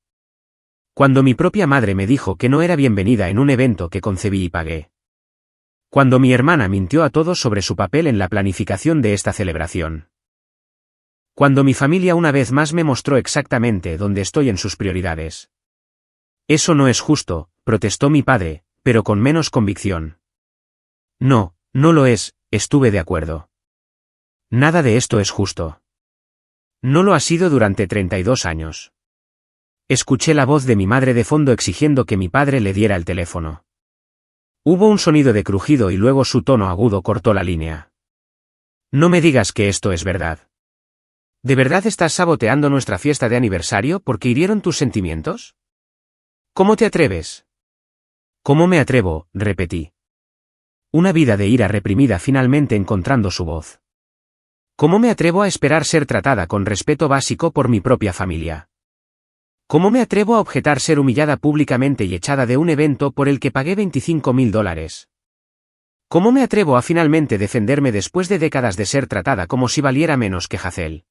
Cuando mi propia madre me dijo que no era bienvenida en un evento que concebí y pagué. Cuando mi hermana mintió a todos sobre su papel en la planificación de esta celebración. Cuando mi familia una vez más me mostró exactamente dónde estoy en sus prioridades. Eso no es justo, protestó mi padre, pero con menos convicción. No, no lo es, estuve de acuerdo. Nada de esto es justo. No lo ha sido durante 32 años. Escuché la voz de mi madre de fondo exigiendo que mi padre le diera el teléfono. Hubo un sonido de crujido y luego su tono agudo cortó la línea. No me digas que esto es verdad. ¿De verdad estás saboteando nuestra fiesta de aniversario porque hirieron tus sentimientos? ¿Cómo te atreves? ¿Cómo me atrevo?, repetí. Una vida de ira reprimida finalmente encontrando su voz. ¿Cómo me atrevo a esperar ser tratada con respeto básico por mi propia familia? ¿Cómo me atrevo a objetar ser humillada públicamente y echada de un evento por el que pagué $25,000? ¿Cómo me atrevo a finalmente defenderme después de décadas de ser tratada como si valiera menos que Hazel?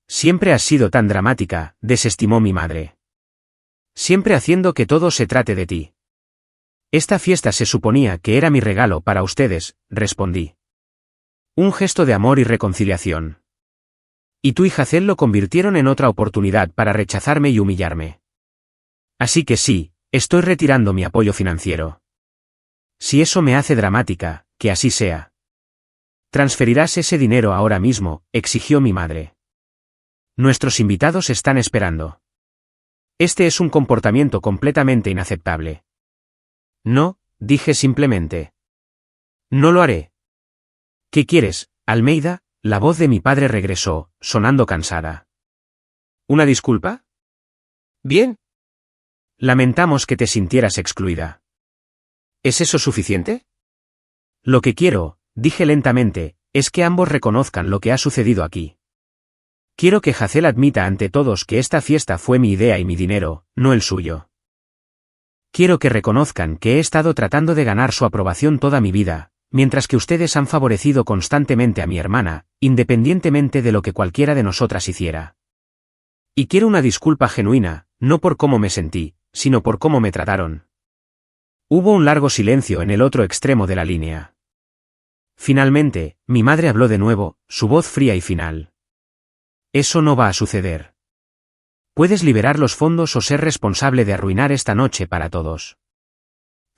Siempre has sido tan dramática, desestimó mi madre. Siempre haciendo que todo se trate de ti. Esta fiesta se suponía que era mi regalo para ustedes, respondí. Un gesto de amor y reconciliación. Y tú y Hazel lo convirtieron en otra oportunidad para rechazarme y humillarme. Así que sí, estoy retirando mi apoyo financiero. Si eso me hace dramática, que así sea. Transferirás ese dinero ahora mismo, exigió mi madre. Nuestros invitados están esperando. Este es un comportamiento completamente inaceptable. No, dije simplemente. No lo haré. ¿Qué quieres, Almeida? La voz de mi padre regresó, sonando cansada. ¿Una disculpa? Bien. Lamentamos que te sintieras excluida. ¿Es eso suficiente? Lo que quiero, dije lentamente, es que ambos reconozcan lo que ha sucedido aquí. Quiero que Hazel admita ante todos que esta fiesta fue mi idea y mi dinero, no el suyo. Quiero que reconozcan que he estado tratando de ganar su aprobación toda mi vida, mientras que ustedes han favorecido constantemente a mi hermana, independientemente de lo que cualquiera de nosotras hiciera. Y quiero una disculpa genuina, no por cómo me sentí, sino por cómo me trataron. Hubo un largo silencio en el otro extremo de la línea. Finalmente, mi madre habló de nuevo, su voz fría y final. Eso no va a suceder. Puedes liberar los fondos o ser responsable de arruinar esta noche para todos.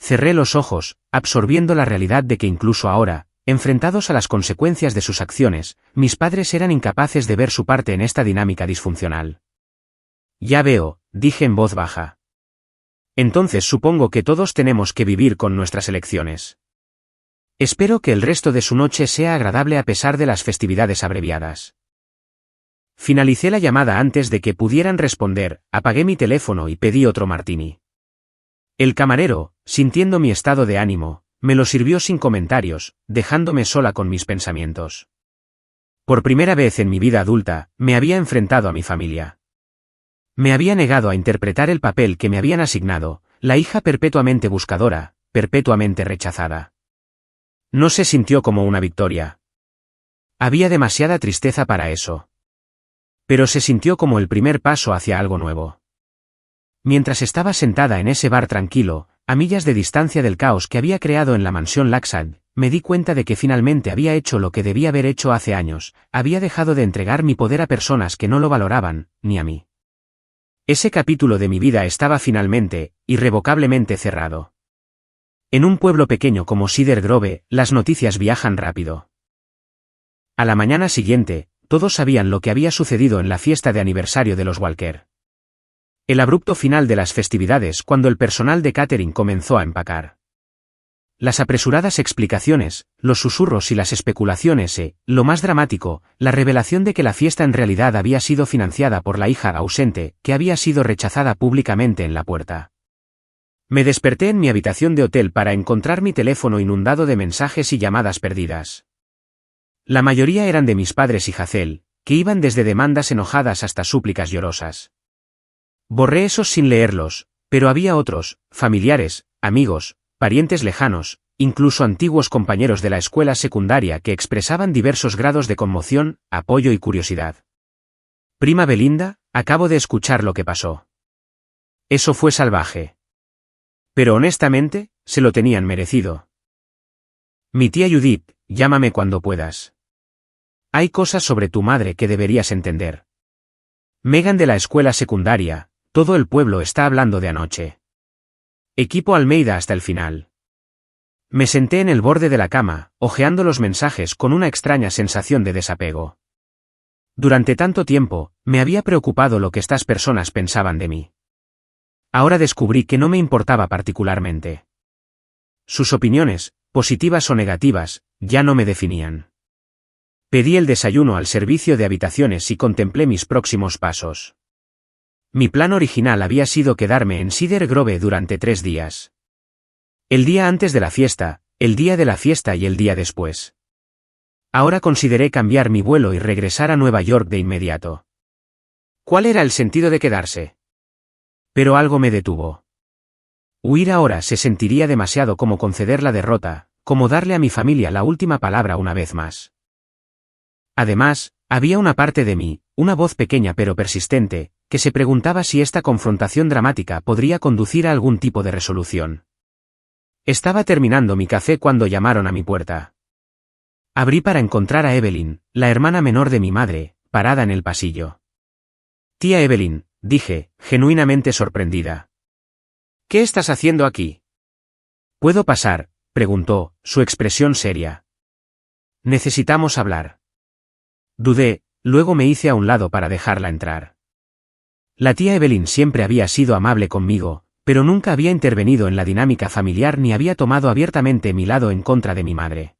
Cerré los ojos, absorbiendo la realidad de que incluso ahora, enfrentados a las consecuencias de sus acciones, mis padres eran incapaces de ver su parte en esta dinámica disfuncional. Ya veo, dije en voz baja. Entonces supongo que todos tenemos que vivir con nuestras elecciones. Espero que el resto de su noche sea agradable a pesar de las festividades abreviadas. Finalicé la llamada antes de que pudieran responder, apagué mi teléfono y pedí otro martini. El camarero, sintiendo mi estado de ánimo, me lo sirvió sin comentarios, dejándome sola con mis pensamientos. Por primera vez en mi vida adulta, me había enfrentado a mi familia. Me había negado a interpretar el papel que me habían asignado, la hija perpetuamente buscadora, perpetuamente rechazada. No se sintió como una victoria. Había demasiada tristeza para eso. Pero se sintió como el primer paso hacia algo nuevo. Mientras estaba sentada en ese bar tranquilo, a millas de distancia del caos que había creado en la mansión Laxad, me di cuenta de que finalmente había hecho lo que debía haber hecho hace años, había dejado de entregar mi poder a personas que no lo valoraban, ni a mí. Ese capítulo de mi vida estaba finalmente, irrevocablemente cerrado. En un pueblo pequeño como Cedar Grove, las noticias viajan rápido. A la mañana siguiente, todos sabían lo que había sucedido en la fiesta de aniversario de los Walker. El abrupto final de las festividades cuando el personal de catering comenzó a empacar. Las apresuradas explicaciones, los susurros y las especulaciones lo más dramático, la revelación de que la fiesta en realidad había sido financiada por la hija ausente, que había sido rechazada públicamente en la puerta. Me desperté en mi habitación de hotel para encontrar mi teléfono inundado de mensajes y llamadas perdidas. La mayoría eran de mis padres y Hazel, que iban desde demandas enojadas hasta súplicas llorosas. Borré esos sin leerlos, pero había otros, familiares, amigos, parientes lejanos, incluso antiguos compañeros de la escuela secundaria que expresaban diversos grados de conmoción, apoyo y curiosidad. Prima Belinda, acabo de escuchar lo que pasó. Eso fue salvaje. Pero honestamente, se lo tenían merecido. Mi tía Judith, llámame cuando puedas. Hay cosas sobre tu madre que deberías entender. Megan de la escuela secundaria, todo el pueblo está hablando de anoche. Equipo Almeida hasta el final. Me senté en el borde de la cama, hojeando los mensajes con una extraña sensación de desapego. Durante tanto tiempo, me había preocupado lo que estas personas pensaban de mí. Ahora descubrí que no me importaba particularmente. Sus opiniones, positivas o negativas, ya no me definían. Pedí el desayuno al servicio de habitaciones y contemplé mis próximos pasos. Mi plan original había sido quedarme en Cedar Grove durante 3 días. El día antes de la fiesta, el día de la fiesta y el día después. Ahora consideré cambiar mi vuelo y regresar a Nueva York de inmediato. ¿Cuál era el sentido de quedarse? Pero algo me detuvo. Huir ahora se sentiría demasiado como conceder la derrota, como darle a mi familia la última palabra una vez más. Además, había una parte de mí, una voz pequeña pero persistente, que se preguntaba si esta confrontación dramática podría conducir a algún tipo de resolución. Estaba terminando mi café cuando llamaron a mi puerta. Abrí para encontrar a Evelyn, la hermana menor de mi madre, parada en el pasillo. Tía Evelyn, dije, genuinamente sorprendida. ¿Qué estás haciendo aquí? ¿Puedo pasar?, preguntó, su expresión seria. Necesitamos hablar. Dudé, luego me hice a un lado para dejarla entrar. La tía Evelyn siempre había sido amable conmigo, pero nunca había intervenido en la dinámica familiar ni había tomado abiertamente mi lado en contra de mi madre.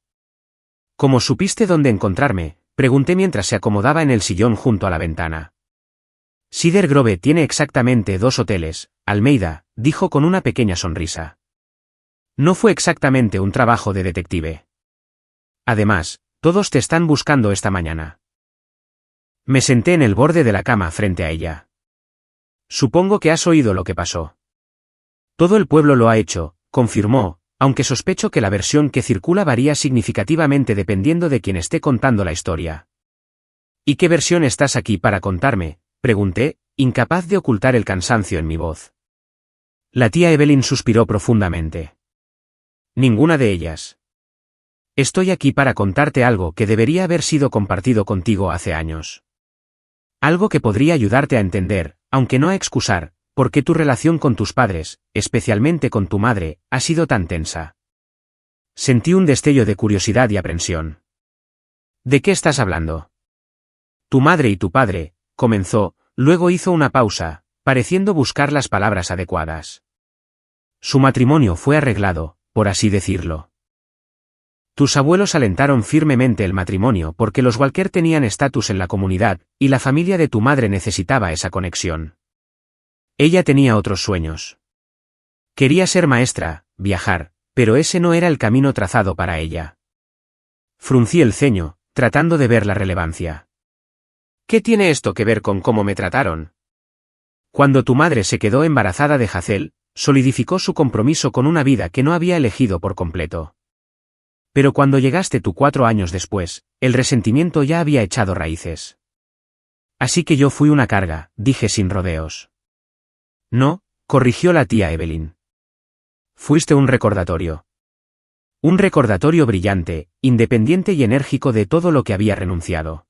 ¿Cómo supiste dónde encontrarme?, pregunté mientras se acomodaba en el sillón junto a la ventana. Cedar Grove tiene exactamente 2 hoteles, Almeida, dijo con una pequeña sonrisa. No fue exactamente un trabajo de detective. Además, todos te están buscando esta mañana. Me senté en el borde de la cama frente a ella. Supongo que has oído lo que pasó. Todo el pueblo lo ha hecho, confirmó, aunque sospecho que la versión que circula varía significativamente dependiendo de quien esté contando la historia. ¿Y qué versión estás aquí para contarme?, pregunté, incapaz de ocultar el cansancio en mi voz. La tía Evelyn suspiró profundamente. Ninguna de ellas. Estoy aquí para contarte algo que debería haber sido compartido contigo hace años. Algo que podría ayudarte a entender, aunque no a excusar, por qué tu relación con tus padres, especialmente con tu madre, ha sido tan tensa. Sentí un destello de curiosidad y aprensión. ¿De qué estás hablando? Tu madre y tu padre, comenzó, luego hizo una pausa, pareciendo buscar las palabras adecuadas. Su matrimonio fue arreglado, por así decirlo. Tus abuelos alentaron firmemente el matrimonio porque los Walker tenían estatus en la comunidad, y la familia de tu madre necesitaba esa conexión. Ella tenía otros sueños. Quería ser maestra, viajar, pero ese no era el camino trazado para ella. Fruncí el ceño, tratando de ver la relevancia. ¿Qué tiene esto que ver con cómo me trataron? Cuando tu madre se quedó embarazada de Hazel, solidificó su compromiso con una vida que no había elegido por completo. Pero cuando llegaste tú 4 años después, el resentimiento ya había echado raíces. Así que yo fui una carga, dije sin rodeos. No, corrigió la tía Evelyn. Fuiste un recordatorio. Un recordatorio brillante, independiente y enérgico de todo lo que había renunciado.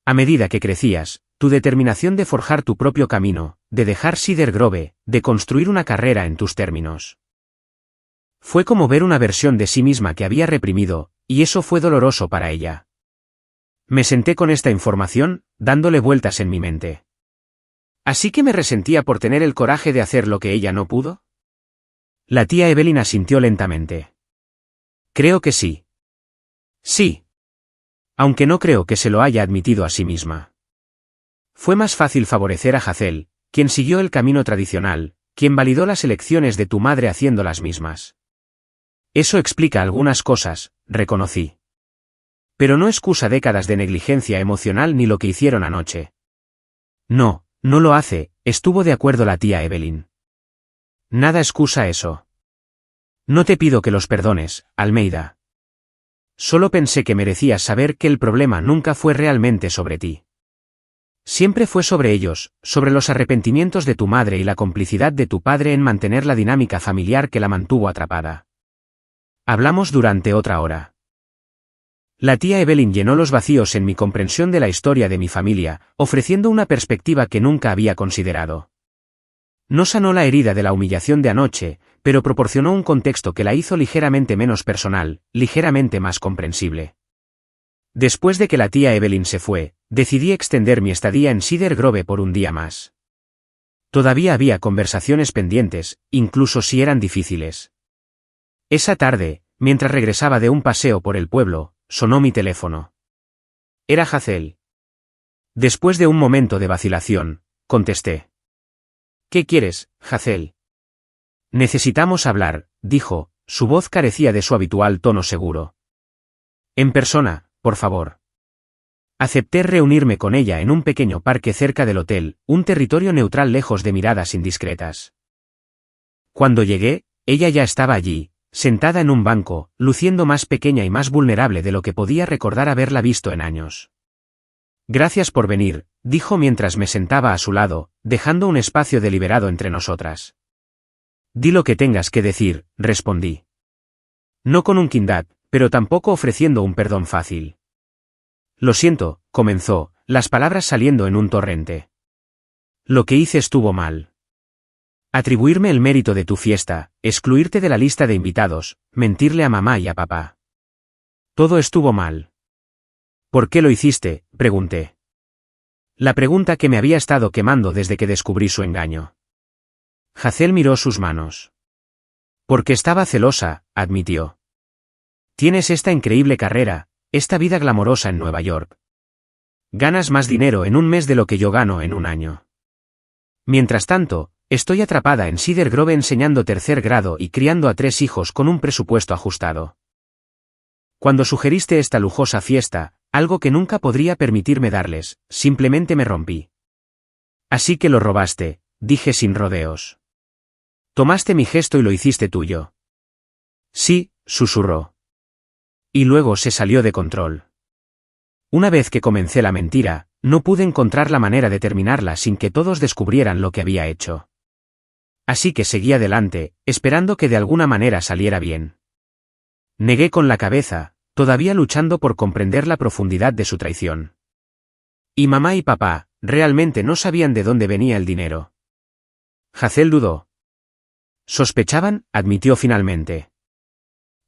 A medida que crecías, tu determinación de forjar tu propio camino, de dejar Cedar Grove, de construir una carrera en tus términos. Fue como ver una versión de sí misma que había reprimido, y eso fue doloroso para ella. Me senté con esta información, dándole vueltas en mi mente. ¿Así que me resentía por tener el coraje de hacer lo que ella no pudo? La tía Evelyn asintió lentamente. Creo que sí. Sí. Aunque no creo que se lo haya admitido a sí misma. Fue más fácil favorecer a Hazel, quien siguió el camino tradicional, quien validó las elecciones de tu madre haciendo las mismas. Eso explica algunas cosas, reconocí. Pero no excusa décadas de negligencia emocional ni lo que hicieron anoche. No, no lo hace, estuvo de acuerdo la tía Evelyn. Nada excusa eso. No te pido que los perdones, Almeida. Solo pensé que merecías saber que el problema nunca fue realmente sobre ti. Siempre fue sobre ellos, sobre los arrepentimientos de tu madre y la complicidad de tu padre en mantener la dinámica familiar que la mantuvo atrapada. Hablamos durante otra hora. La tía Evelyn llenó los vacíos en mi comprensión de la historia de mi familia, ofreciendo una perspectiva que nunca había considerado. No sanó la herida de la humillación de anoche, pero proporcionó un contexto que la hizo ligeramente menos personal, ligeramente más comprensible. Después de que la tía Evelyn se fue, decidí extender mi estadía en Cedar Grove por un día más. Todavía había conversaciones pendientes, incluso si eran difíciles. Esa tarde, mientras regresaba de un paseo por el pueblo, sonó mi teléfono. Era Hazel. Después de un momento de vacilación, contesté. ¿Qué quieres, Hazel? Necesitamos hablar, dijo, su voz carecía de su habitual tono seguro. En persona, por favor. Acepté reunirme con ella en un pequeño parque cerca del hotel, un territorio neutral lejos de miradas indiscretas. Cuando llegué, ella ya estaba allí, sentada en un banco, luciendo más pequeña y más vulnerable de lo que podía recordar haberla visto en años. Gracias por venir, dijo mientras me sentaba a su lado, dejando un espacio deliberado entre nosotras. Di lo que tengas que decir, respondí. No con un quindad, pero tampoco ofreciendo un perdón fácil. Lo siento, comenzó, las palabras saliendo en un torrente. Lo que hice estuvo mal. Atribuirme el mérito de tu fiesta, excluirte de la lista de invitados, mentirle a mamá y a papá. Todo estuvo mal. ¿Por qué lo hiciste?, pregunté. La pregunta que me había estado quemando desde que descubrí su engaño. Hazel miró sus manos. Porque estaba celosa, admitió. Tienes esta increíble carrera, esta vida glamorosa en Nueva York. Ganas más dinero en un mes de lo que yo gano en un año. Mientras tanto, estoy atrapada en Cedar Grove enseñando 3er grado y criando a 3 hijos con un presupuesto ajustado. Cuando sugeriste esta lujosa fiesta, algo que nunca podría permitirme darles, simplemente me rompí. Así que lo robaste, dije sin rodeos. Tomaste mi gesto y lo hiciste tuyo. Sí, susurró. Y luego se salió de control. Una vez que comencé la mentira, no pude encontrar la manera de terminarla sin que todos descubrieran lo que había hecho. Así que seguí adelante, esperando que de alguna manera saliera bien. Negué con la cabeza, todavía luchando por comprender la profundidad de su traición. Y mamá y papá, realmente no sabían de dónde venía el dinero. Hazel dudó. Sospechaban, admitió finalmente.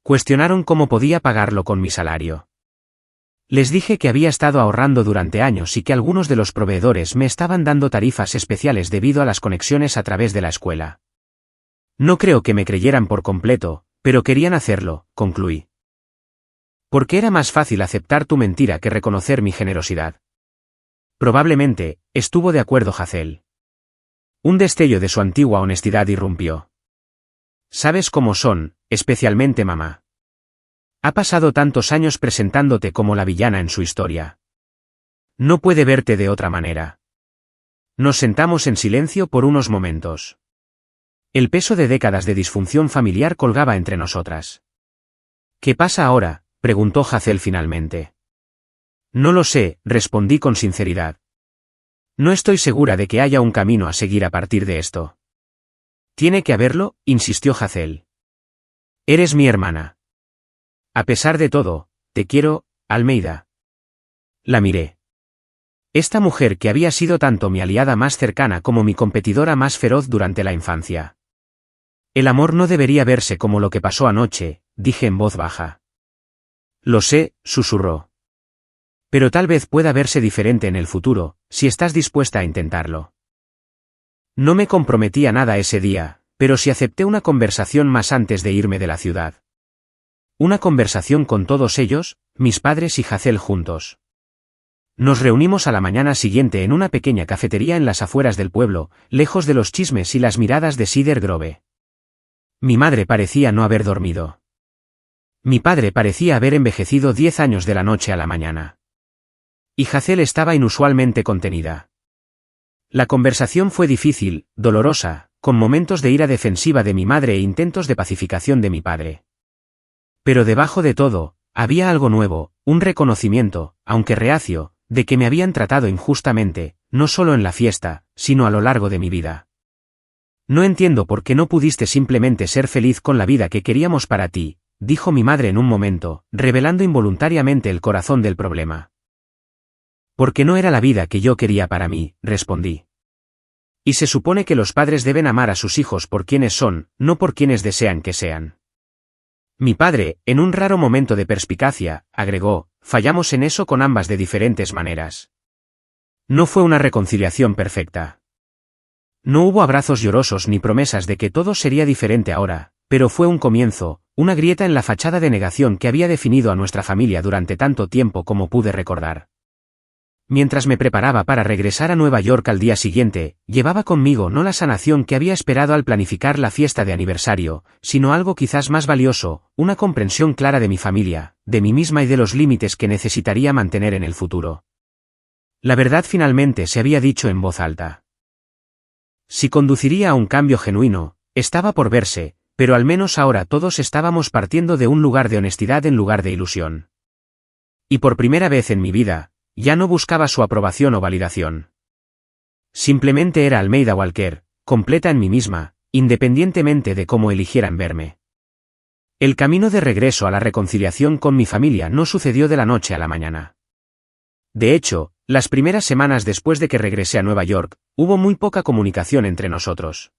Cuestionaron cómo podía pagarlo con mi salario. Les dije que había estado ahorrando durante años y que algunos de los proveedores me estaban dando tarifas especiales debido a las conexiones a través de la escuela. No creo que me creyeran por completo, pero querían hacerlo, concluí. Porque era más fácil aceptar tu mentira que reconocer mi generosidad. Probablemente, estuvo de acuerdo Hazel. Un destello de su antigua honestidad irrumpió. Sabes cómo son, especialmente mamá. Ha pasado tantos años presentándote como la villana en su historia. No puede verte de otra manera. Nos sentamos en silencio por unos momentos. El peso de décadas de disfunción familiar colgaba entre nosotras. ¿Qué pasa ahora?, preguntó Hazel finalmente. No lo sé, respondí con sinceridad. No estoy segura de que haya un camino a seguir a partir de esto. Tiene que haberlo, insistió Hazel. Eres mi hermana. A pesar de todo, te quiero, Almeida. La miré. Esta mujer que había sido tanto mi aliada más cercana como mi competidora más feroz durante la infancia. El amor no debería verse como lo que pasó anoche, dije en voz baja. Lo sé, susurró. Pero tal vez pueda verse diferente en el futuro, si estás dispuesta a intentarlo. No me comprometí a nada ese día, pero sí acepté una conversación más antes de irme de la ciudad. Una conversación con todos ellos, mis padres y Hazel juntos. Nos reunimos a la mañana siguiente en una pequeña cafetería en las afueras del pueblo, lejos de los chismes y las miradas de Cedar Grove. Mi madre parecía no haber dormido. Mi padre parecía haber envejecido 10 años de la noche a la mañana. Y Hazel estaba inusualmente contenida. La conversación fue difícil, dolorosa, con momentos de ira defensiva de mi madre e intentos de pacificación de mi padre. Pero debajo de todo, había algo nuevo, un reconocimiento, aunque reacio, de que me habían tratado injustamente, no solo en la fiesta, sino a lo largo de mi vida. No entiendo por qué no pudiste simplemente ser feliz con la vida que queríamos para ti, dijo mi madre en un momento, revelando involuntariamente el corazón del problema. Porque no era la vida que yo quería para mí, respondí. Y se supone que los padres deben amar a sus hijos por quienes son, no por quienes desean que sean. Mi padre, en un raro momento de perspicacia, agregó, fallamos en eso con ambas de diferentes maneras. No fue una reconciliación perfecta. No hubo abrazos llorosos ni promesas de que todo sería diferente ahora, pero fue un comienzo, una grieta en la fachada de negación que había definido a nuestra familia durante tanto tiempo como pude recordar. Mientras me preparaba para regresar a Nueva York al día siguiente, llevaba conmigo no la sanación que había esperado al planificar la fiesta de aniversario, sino algo quizás más valioso, una comprensión clara de mi familia, de mí misma y de los límites que necesitaría mantener en el futuro. La verdad finalmente se había dicho en voz alta. Si conduciría a un cambio genuino, estaba por verse, pero al menos ahora todos estábamos partiendo de un lugar de honestidad en lugar de ilusión. Y por primera vez en mi vida, ya no buscaba su aprobación o validación. Simplemente era Almeida Walker, completa en mí misma, independientemente de cómo eligieran verme. El camino de regreso a la reconciliación con mi familia no sucedió de la noche a la mañana. De hecho, las primeras semanas después de que regresé a Nueva York, hubo muy poca comunicación entre nosotros.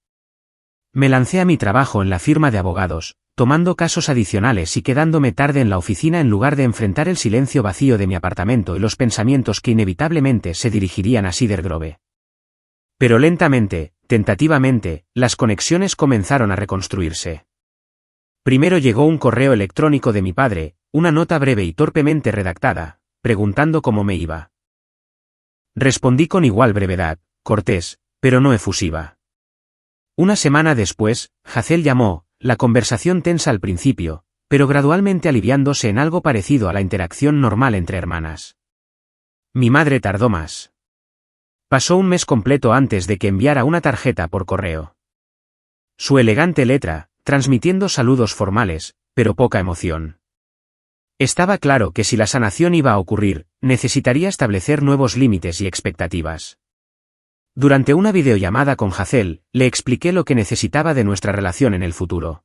Me lancé a mi trabajo en la firma de abogados, tomando casos adicionales y quedándome tarde en la oficina en lugar de enfrentar el silencio vacío de mi apartamento y los pensamientos que inevitablemente se dirigirían a Cedar Grove. Pero lentamente, tentativamente, las conexiones comenzaron a reconstruirse. Primero llegó un correo electrónico de mi padre, una nota breve y torpemente redactada, preguntando cómo me iba. Respondí con igual brevedad, cortés, pero no efusiva. Una semana después, Hazel llamó, la conversación tensa al principio, pero gradualmente aliviándose en algo parecido a la interacción normal entre hermanas. Mi madre tardó más. Pasó un mes completo antes de que enviara una tarjeta por correo. Su elegante letra, transmitiendo saludos formales, pero poca emoción. Estaba claro que si la sanación iba a ocurrir, necesitaría establecer nuevos límites y expectativas. Durante una videollamada con Hazel, le expliqué lo que necesitaba de nuestra relación en el futuro.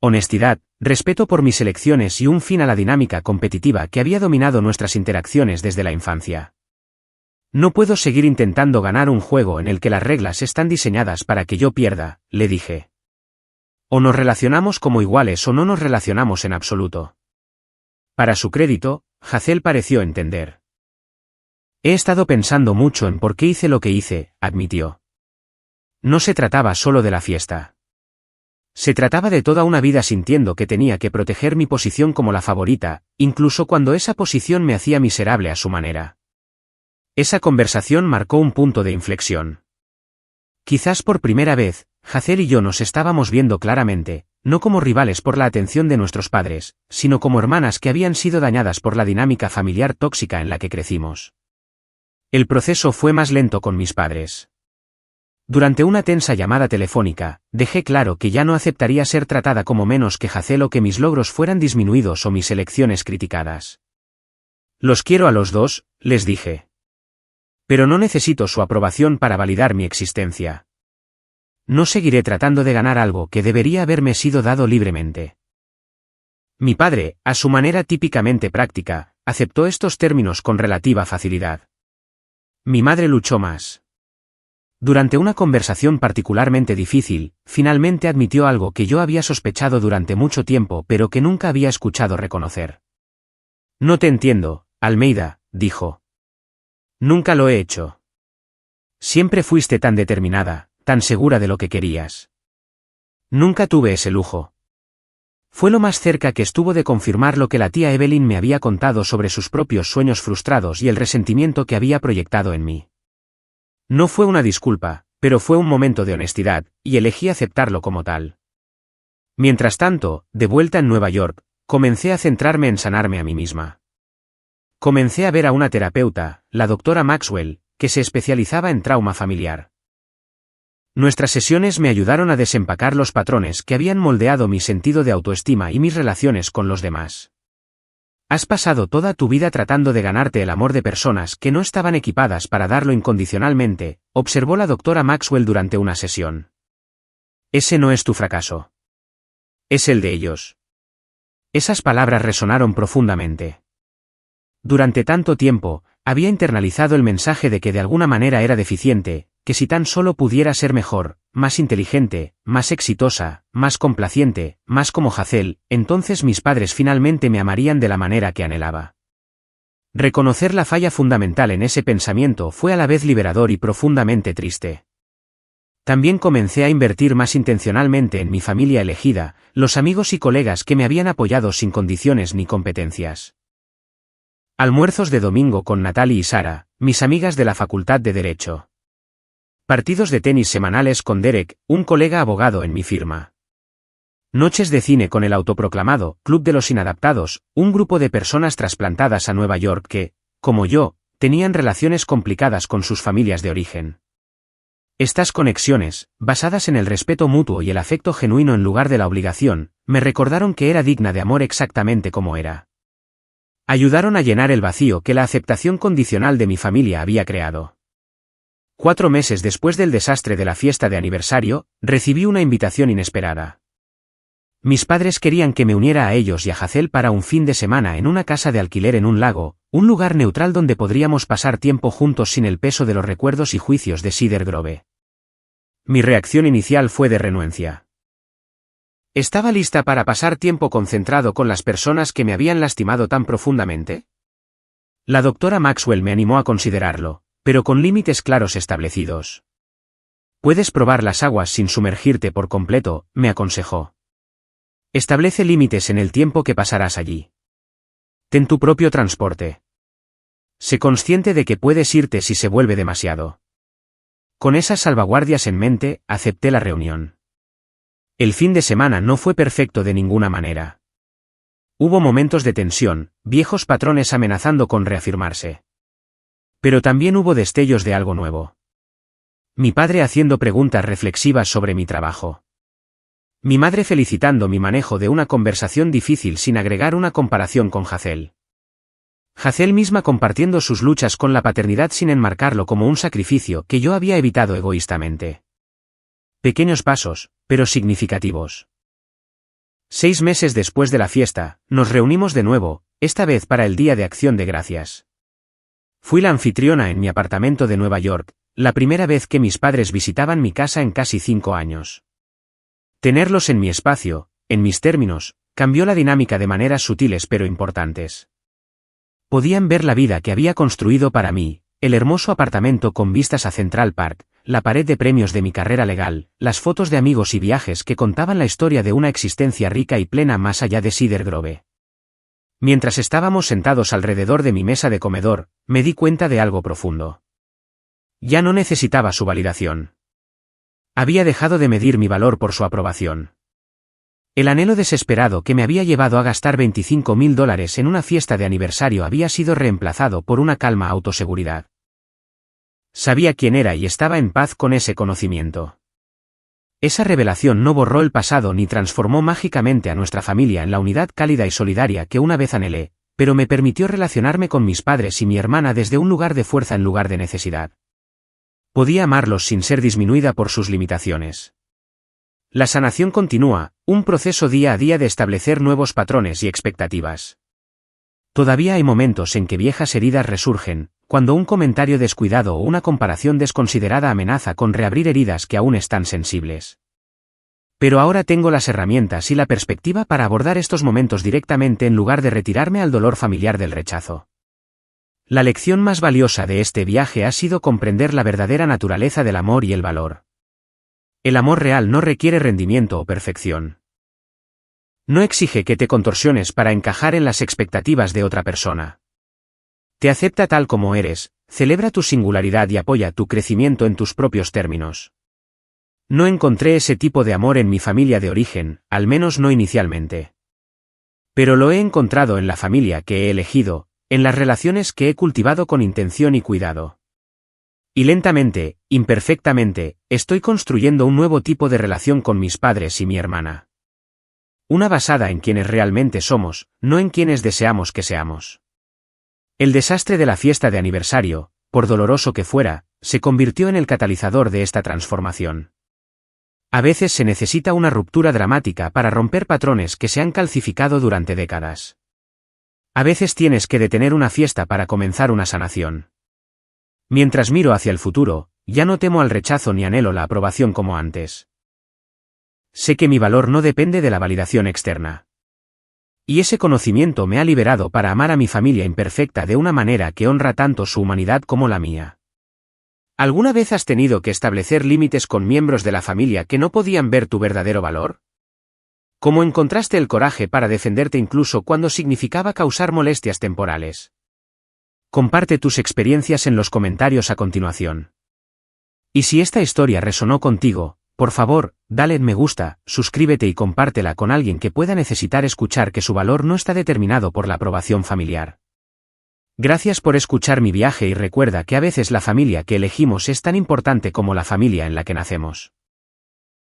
Honestidad, respeto por mis elecciones y un fin a la dinámica competitiva que había dominado nuestras interacciones desde la infancia. No puedo seguir intentando ganar un juego en el que las reglas están diseñadas para que yo pierda, le dije. O nos relacionamos como iguales o no nos relacionamos en absoluto. Para su crédito, Hazel pareció entender. He estado pensando mucho en por qué hice lo que hice, admitió. No se trataba solo de la fiesta. Se trataba de toda una vida sintiendo que tenía que proteger mi posición como la favorita, incluso cuando esa posición me hacía miserable a su manera. Esa conversación marcó un punto de inflexión. Quizás por primera vez, Hazel y yo nos estábamos viendo claramente, no como rivales por la atención de nuestros padres, sino como hermanas que habían sido dañadas por la dinámica familiar tóxica en la que crecimos. El proceso fue más lento con mis padres. Durante una tensa llamada telefónica, dejé claro que ya no aceptaría ser tratada como menos que Hazel o que mis logros fueran disminuidos o mis elecciones criticadas. Los quiero a los dos, les dije. Pero no necesito su aprobación para validar mi existencia. No seguiré tratando de ganar algo que debería haberme sido dado libremente. Mi padre, a su manera típicamente práctica, aceptó estos términos con relativa facilidad. Mi madre luchó más. Durante una conversación particularmente difícil, finalmente admitió algo que yo había sospechado durante mucho tiempo pero que nunca había escuchado reconocer. No te entiendo, Almeida, dijo. Nunca lo he hecho. Siempre fuiste tan determinada, tan segura de lo que querías. Nunca tuve ese lujo. Fue lo más cerca que estuvo de confirmar lo que la tía Evelyn me había contado sobre sus propios sueños frustrados y el resentimiento que había proyectado en mí. No fue una disculpa, pero fue un momento de honestidad, y elegí aceptarlo como tal. Mientras tanto, de vuelta en Nueva York, comencé a centrarme en sanarme a mí misma. Comencé a ver a una terapeuta, la doctora Maxwell, que se especializaba en trauma familiar. Nuestras sesiones me ayudaron a desempacar los patrones que habían moldeado mi sentido de autoestima y mis relaciones con los demás. Has pasado toda tu vida tratando de ganarte el amor de personas que no estaban equipadas para darlo incondicionalmente, observó la doctora Maxwell durante una sesión. Ese no es tu fracaso. Es el de ellos. Esas palabras resonaron profundamente. Durante tanto tiempo, había internalizado el mensaje de que de alguna manera era deficiente, que si tan solo pudiera ser mejor, más inteligente, más exitosa, más complaciente, más como Hazel, entonces mis padres finalmente me amarían de la manera que anhelaba. Reconocer la falla fundamental en ese pensamiento fue a la vez liberador y profundamente triste. También comencé a invertir más intencionalmente en mi familia elegida, los amigos y colegas que me habían apoyado sin condiciones ni competencias. Almuerzos de domingo con Natalie y Sara, mis amigas de la Facultad de Derecho. Partidos de tenis semanales con Derek, un colega abogado en mi firma. Noches de cine con el autoproclamado Club de los Inadaptados, un grupo de personas trasplantadas a Nueva York que, como yo, tenían relaciones complicadas con sus familias de origen. Estas conexiones, basadas en el respeto mutuo y el afecto genuino en lugar de la obligación, me recordaron que era digna de amor exactamente como era. Ayudaron a llenar el vacío que la aceptación condicional de mi familia había creado. 4 meses después del desastre de la fiesta de aniversario, recibí una invitación inesperada. Mis padres querían que me uniera a ellos y a Hazel para un fin de semana en una casa de alquiler en un lago, un lugar neutral donde podríamos pasar tiempo juntos sin el peso de los recuerdos y juicios de Cedar Grove. Mi reacción inicial fue de renuencia. ¿Estaba lista para pasar tiempo concentrado con las personas que me habían lastimado tan profundamente? La doctora Maxwell me animó a considerarlo, pero con límites claros establecidos. Puedes probar las aguas sin sumergirte por completo, me aconsejó. Establece límites en el tiempo que pasarás allí. Ten tu propio transporte. Sé consciente de que puedes irte si se vuelve demasiado. Con esas salvaguardias en mente, acepté la reunión. El fin de semana no fue perfecto de ninguna manera. Hubo momentos de tensión, viejos patrones amenazando con reafirmarse. Pero también hubo destellos de algo nuevo. Mi padre haciendo preguntas reflexivas sobre mi trabajo. Mi madre felicitando mi manejo de una conversación difícil sin agregar una comparación con Hazel. Hazel misma compartiendo sus luchas con la paternidad sin enmarcarlo como un sacrificio que yo había evitado egoístamente. Pequeños pasos, pero significativos. 6 meses después de la fiesta, nos reunimos de nuevo, esta vez para el Día de Acción de Gracias. Fui la anfitriona en mi apartamento de Nueva York, la primera vez que mis padres visitaban mi casa en casi 5 años. Tenerlos en mi espacio, en mis términos, cambió la dinámica de maneras sutiles pero importantes. Podían ver la vida que había construido para mí, el hermoso apartamento con vistas a Central Park, la pared de premios de mi carrera legal, las fotos de amigos y viajes que contaban la historia de una existencia rica y plena más allá de Cedar Grove. Mientras estábamos sentados alrededor de mi mesa de comedor, me di cuenta de algo profundo. Ya no necesitaba su validación. Había dejado de medir mi valor por su aprobación. El anhelo desesperado que me había llevado a gastar $25,000 en una fiesta de aniversario había sido reemplazado por una calma autoseguridad. Sabía quién era y estaba en paz con ese conocimiento. Esa revelación no borró el pasado ni transformó mágicamente a nuestra familia en la unidad cálida y solidaria que una vez anhelé, pero me permitió relacionarme con mis padres y mi hermana desde un lugar de fuerza en lugar de necesidad. Podía amarlos sin ser disminuida por sus limitaciones. La sanación continúa, un proceso día a día de establecer nuevos patrones y expectativas. Todavía hay momentos en que viejas heridas resurgen, cuando un comentario descuidado o una comparación desconsiderada amenaza con reabrir heridas que aún están sensibles. Pero ahora tengo las herramientas y la perspectiva para abordar estos momentos directamente en lugar de retirarme al dolor familiar del rechazo. La lección más valiosa de este viaje ha sido comprender la verdadera naturaleza del amor y el valor. El amor real no requiere rendimiento o perfección. No exige que te contorsiones para encajar en las expectativas de otra persona. Te acepta tal como eres, celebra tu singularidad y apoya tu crecimiento en tus propios términos. No encontré ese tipo de amor en mi familia de origen, al menos no inicialmente. Pero lo he encontrado en la familia que he elegido, en las relaciones que he cultivado con intención y cuidado. Y lentamente, imperfectamente, estoy construyendo un nuevo tipo de relación con mis padres y mi hermana. Una basada en quienes realmente somos, no en quienes deseamos que seamos. El desastre de la fiesta de aniversario, por doloroso que fuera, se convirtió en el catalizador de esta transformación. A veces se necesita una ruptura dramática para romper patrones que se han calcificado durante décadas. A veces tienes que detener una fiesta para comenzar una sanación. Mientras miro hacia el futuro, ya no temo al rechazo ni anhelo la aprobación como antes. Sé que mi valor no depende de la validación externa. Y ese conocimiento me ha liberado para amar a mi familia imperfecta de una manera que honra tanto su humanidad como la mía. ¿Alguna vez has tenido que establecer límites con miembros de la familia que no podían ver tu verdadero valor? ¿Cómo encontraste el coraje para defenderte incluso cuando significaba causar molestias temporales? Comparte tus experiencias en los comentarios a continuación. Y si esta historia resonó contigo, por favor, dale me gusta, suscríbete y compártela con alguien que pueda necesitar escuchar que su valor no está determinado por la aprobación familiar. Gracias por escuchar mi viaje y recuerda que a veces la familia que elegimos es tan importante como la familia en la que nacemos.